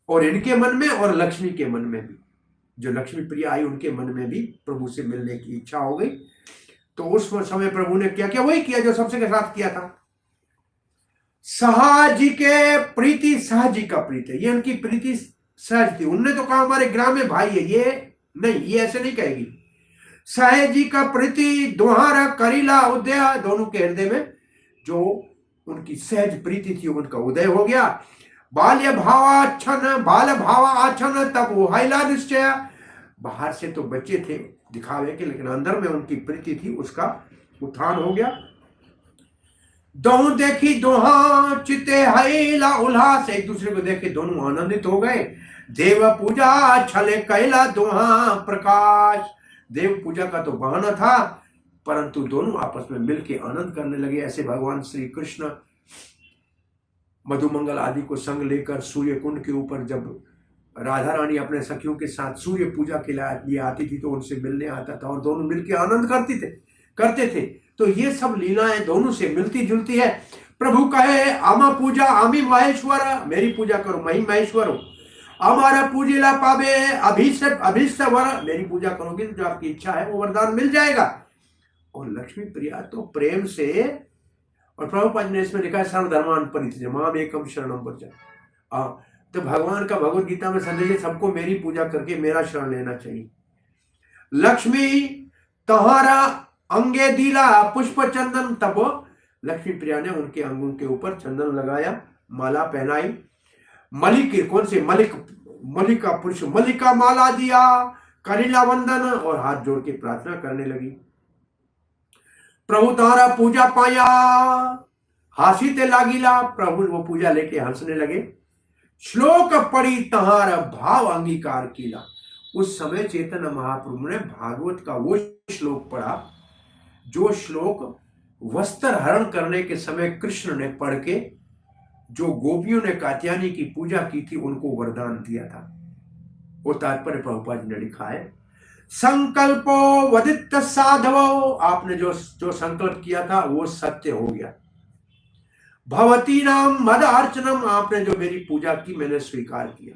और इनके मन में और लक्ष्मी के मन में भी, जो लक्ष्मी प्रिय आई उनके मन में भी प्रभु से मिलने की इच्छा हो गई। तो उस समय प्रभु ने क्या किया? वही किया जो सबसे के साथ किया था। सहाजी के प्रीति, सहाजी का प्रीति, ये उनकी प्रीति सहज थी। उनने तो कहा हमारे ग्राम में भाई है, ये नहीं, ये ऐसे नहीं कहेगी। सहजी का प्रीति दोहारा करीला उदय, दोनों के हृदय में जो उनकी सहज प्रीति थी उनका उदय हो गया। बाल्य भावाच्छन, बाल भावाच्छन, तब वो हैला निश्चय। बाहर से तो बच्चे थे दिखावे के, लेकिन अंदर में उनकी प्रीति थी, उसका उत्थान हो गया। दोनों देखी दोहा चिते हैला उल्लास, एक दूसरे को देखे दोनों आनंदित हो गए। देव पूजा छले कैला दोहा प्रकाश, देव पूजा का तो बहाना था, परंतु दोनों आपस में मिलकर आनंद करने लगे। ऐसे भगवान श्री कृष्ण मधुमंगल आदि को संग लेकर सूर्य कुंड के ऊपर जब राधा रानी अपने सखियों के साथ सूर्य पूजा के लिए आती थी तो उनसे मिलने आता था, और दोनों मिलकर आनंद करते थे। तो ये सब लीलाएं दोनों से मिलती जुलती है। प्रभु कहे आमा पूजा आमी महेश्वर, मेरी पूजा करो मैं ही महेश्वर हूं। हमारा पूजिला पावे अभीष्ट वर, मेरी पूजा करोगे तो जो आपकी इच्छा है वो वरदान मिल जाएगा। और लक्ष्मी प्रिया तो प्रेम से, और प्रभुपाद ने इसमें लिखा है सर्वधर्मान परित्यज्य माम एकम शरणम व्रज। तो भगवान का भगवत गीता में संदेश है, सबको मेरी पूजा करके मेरा शरण लेना चाहिए। लक्ष्मी तहारा अंगे दिला पुष्प चंदन, तब लक्ष्मी प्रिया ने उनके अंगों के ऊपर चंदन लगाया, माला पहनाई। मलिक कौन से मलिका पुरुष मलिका माला दिया, करीला वंदन, और हाथ जोड़ के प्रार्थना करने लगी। प्रभु तारा पूजा पाया हासी ते लागिला, प्रभु वो पूजा लेके हंसने लगे। श्लोक पढ़ी तहार भाव अंगीकार कीला, उस समय चैतन्य महाप्रभु ने भागवत का वो श्लोक पढ़ा जो श्लोक वस्त्र हरण करने के समय कृष्ण ने पढ़ के जो गोपियों ने कात्यायनी की पूजा की थी उनको वरदान दिया था। वो तात्पर्य प्रभुपाद जी ने लिखा है। संकल्पो वदित साधवो, आपने जो संकल्प किया था वो सत्य हो गया। भवती नाम मद अर्चनम, आपने जो मेरी पूजा की मैंने स्वीकार किया।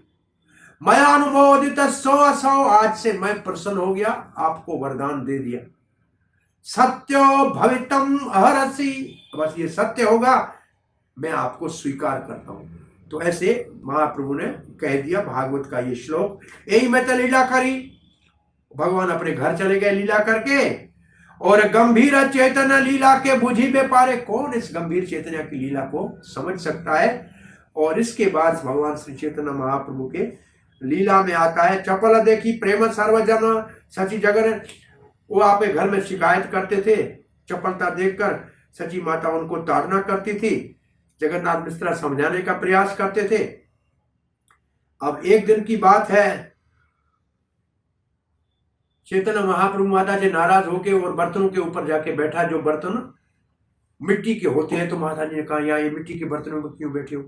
मैं अनुमोदित सौ, आज से मैं प्रसन्न हो गया, आपको वरदान दे दिया। सत्यो भवितम अहरसी, बस ये सत्य होगा, मैं आपको स्वीकार करता हूं। तो ऐसे महाप्रभु ने कह दिया भागवत का ये श्लोक। यही मैं तो लीला करी, भगवान अपने घर चले गए लीला करके, और गंभीर चेतन लीला के बुझी में पारे, कौन इस गंभीर चेतना की लीला को समझ सकता है। और इसके बाद भगवान श्री चैतन्य महाप्रभु के लीला में आता है। चपल देखी प्रेम सर्वजन सची जगन, वो आपके घर में शिकायत करते थे, चपलता देखकर सची माता उनको ताड़ना करती थी, जगन्नाथ मिश्रा समझाने का प्रयास करते थे। अब एक दिन की बात है, चैतन्य महाप्रभु माता से नाराज होके और बर्तनों के ऊपर जाके बैठा, जो बर्तन मिट्टी के होते हैं। तो माता जी ने कहा यहाँ ये मिट्टी के बर्तनों में क्यों बैठे हो,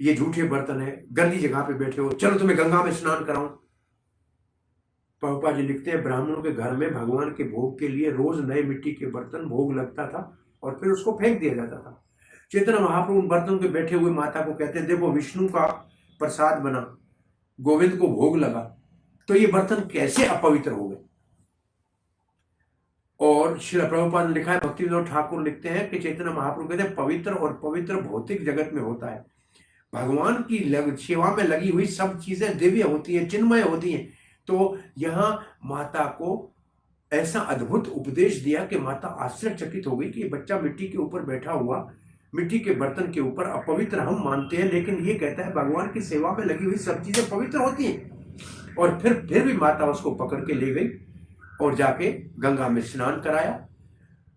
ये झूठे बर्तन है, गंदी जगह पे बैठे हो, चलो तुम्हें गंगा में स्नान कराऊं। प्रभुपाद जी लिखते हैं ब्राह्मणों के घर में भगवान के भोग के लिए रोज नए मिट्टी के बर्तन भोग लगता था और फिर उसको फेंक दिया जाता था। चैतन्य महाप्रभु उन बर्तनों के बैठे हुए माता को कहते हैं देखो विष्णु का प्रसाद बना, गोविंद को भोग लगा, तो ये बर्तन कैसे अपवित्र हो गए। और श्री प्रभुपाद ने लिखा है, भक्ति विनोद ठाकुर लिखते हैं कि चैतन्य महाप्रभु कहते हैं पवित्र और पवित्र भौतिक जगत में होता है, भगवान की सेवा में लगी हुई सब चीजें दिव्य होती हैं, चिन्मय होती हैं। तो यहाँ माता को ऐसा अद्भुत उपदेश दिया कि माता आश्चर्यचकित हो गई कि ये बच्चा मिट्टी के ऊपर बैठा हुआ, मिट्टी के बर्तन के ऊपर अपवित्र हम मानते हैं, लेकिन ये कहता है भगवान की सेवा में लगी हुई सब चीजें पवित्र होती हैं। और फिर भी माता उसको पकड़ के ले गई और जाके गंगा में स्नान कराया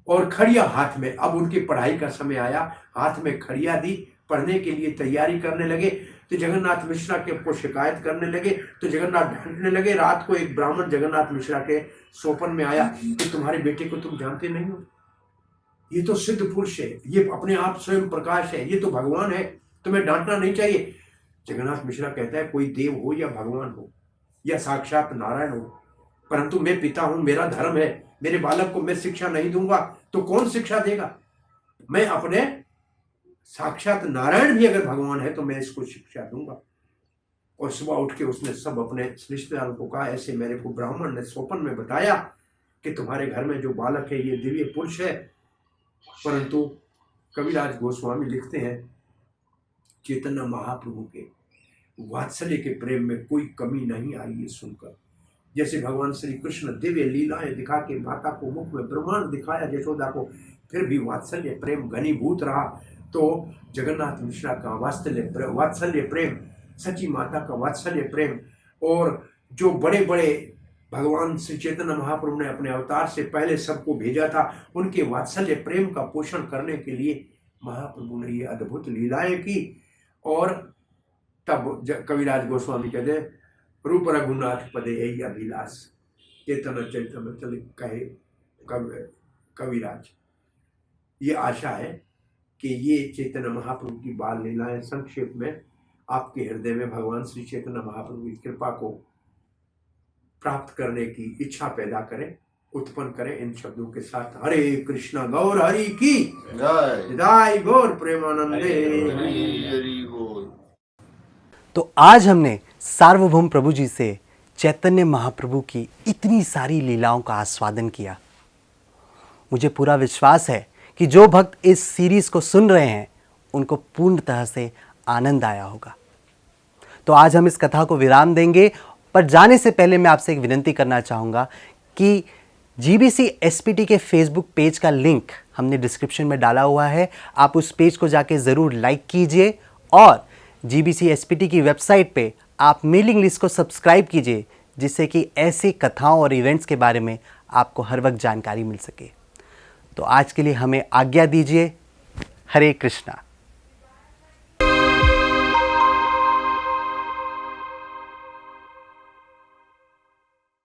और खड़िया हाथ में, अब उनकी पढ़ाई का समय आया, हाथ में खड़िया दी, पढ़ने के लिए तैयारी करने लगे। तो जगन्नाथ मिश्रा के को शिकायत करने लगे, तो जगन्नाथ ढांटने लगे। रात को एक ब्राह्मण जगन्नाथ मिश्रा के सोपन में आया कि तुम्हारे बेटे को तुम जानते नहीं हो, ये तो सिद्ध पुरुष है, ये अपने आप स्वयं प्रकाश है, ये तो भगवान है, तुम्हें डांटना नहीं चाहिए। जगन्नाथ मिश्रा कहता है कोई देव हो या भगवान हो या साक्षात नारायण हो, परंतु मैं पिता हूं, मेरा धर्म है, मेरे बालक को मैं शिक्षा नहीं दूंगा तो कौन शिक्षा देगा? मैं अपने साक्षात नारायण भी अगर भगवान है तो मैं इसको शिक्षा दूंगा। और सुबह उठ के उसने सब अपने रिश्तेदारों को कहा, ऐसे मेरे को ब्राह्मण ने स्वप्न में बताया कि तुम्हारे घर में जो बालक है ये दिव्य पुरुष है। परंतु कविराज गोस्वामी लिखते हैं चैतन्य महाप्रभु के वात्सल्य के प्रेम में कोई कमी नहीं आई ये सुनकर। जैसे भगवान श्री कृष्ण दिव्य लीलाएं दिखा के माता को मुख में ब्रह्मांड दिखाया यशोदा को, फिर भी वात्सल्य प्रेम घनीभूत रहा। तो जगन्नाथ मिश्रा का वात्सल्य प्रेम, सची माता का वात्सल्य प्रेम, और जो बड़े बड़े भगवान श्री चैतन्य महाप्रभु ने अपने अवतार से पहले सबको भेजा था, उनके वात्सल्य प्रेम का पोषण करने के लिए महाप्रभु ने ये अद्भुत लीलाएं की। और तब कविराज गोस्वामी कहते रूप रघुनाथ पदे यही अभिलाष, चेतन चरितमृत कहे कविराज। ये आशा है कि ये चैतन्य महाप्रभु की बाल लीलाएं संक्षेप में आपके हृदय में भगवान श्री चैतन्य महाप्रभु की कृपा को प्राप्त करने की इच्छा पैदा करें, उत्पन्न करें। इन शब्दों के साथ हरे कृष्णा गौर हरि की जय, गौर प्रेमानंदे। तो आज हमने सार्वभौम प्रभु जी से चैतन्य महाप्रभु की इतनी सारी लीलाओं का आस्वादन किया। मुझे पूरा विश्वास है कि जो भक्त इस सीरीज को सुन रहे हैं उनको पूर्णतः से आनंद आया होगा। तो आज हम इस कथा को विराम देंगे, पर जाने से पहले मैं आपसे एक विनंती करना चाहूँगा कि जीबीसी एसपीटी के फेसबुक पेज का लिंक हमने डिस्क्रिप्शन में डाला हुआ है। आप उस पेज को जाके ज़रूर लाइक कीजिए और जीबीसी एसपीटी की वेबसाइट पे आप मेलिंग लिस्ट को सब्सक्राइब कीजिए, जिससे कि ऐसी कथाओं और इवेंट्स के बारे में आपको हर वक्त जानकारी मिल सके। तो आज के लिए हमें आज्ञा दीजिए। हरे कृष्णा।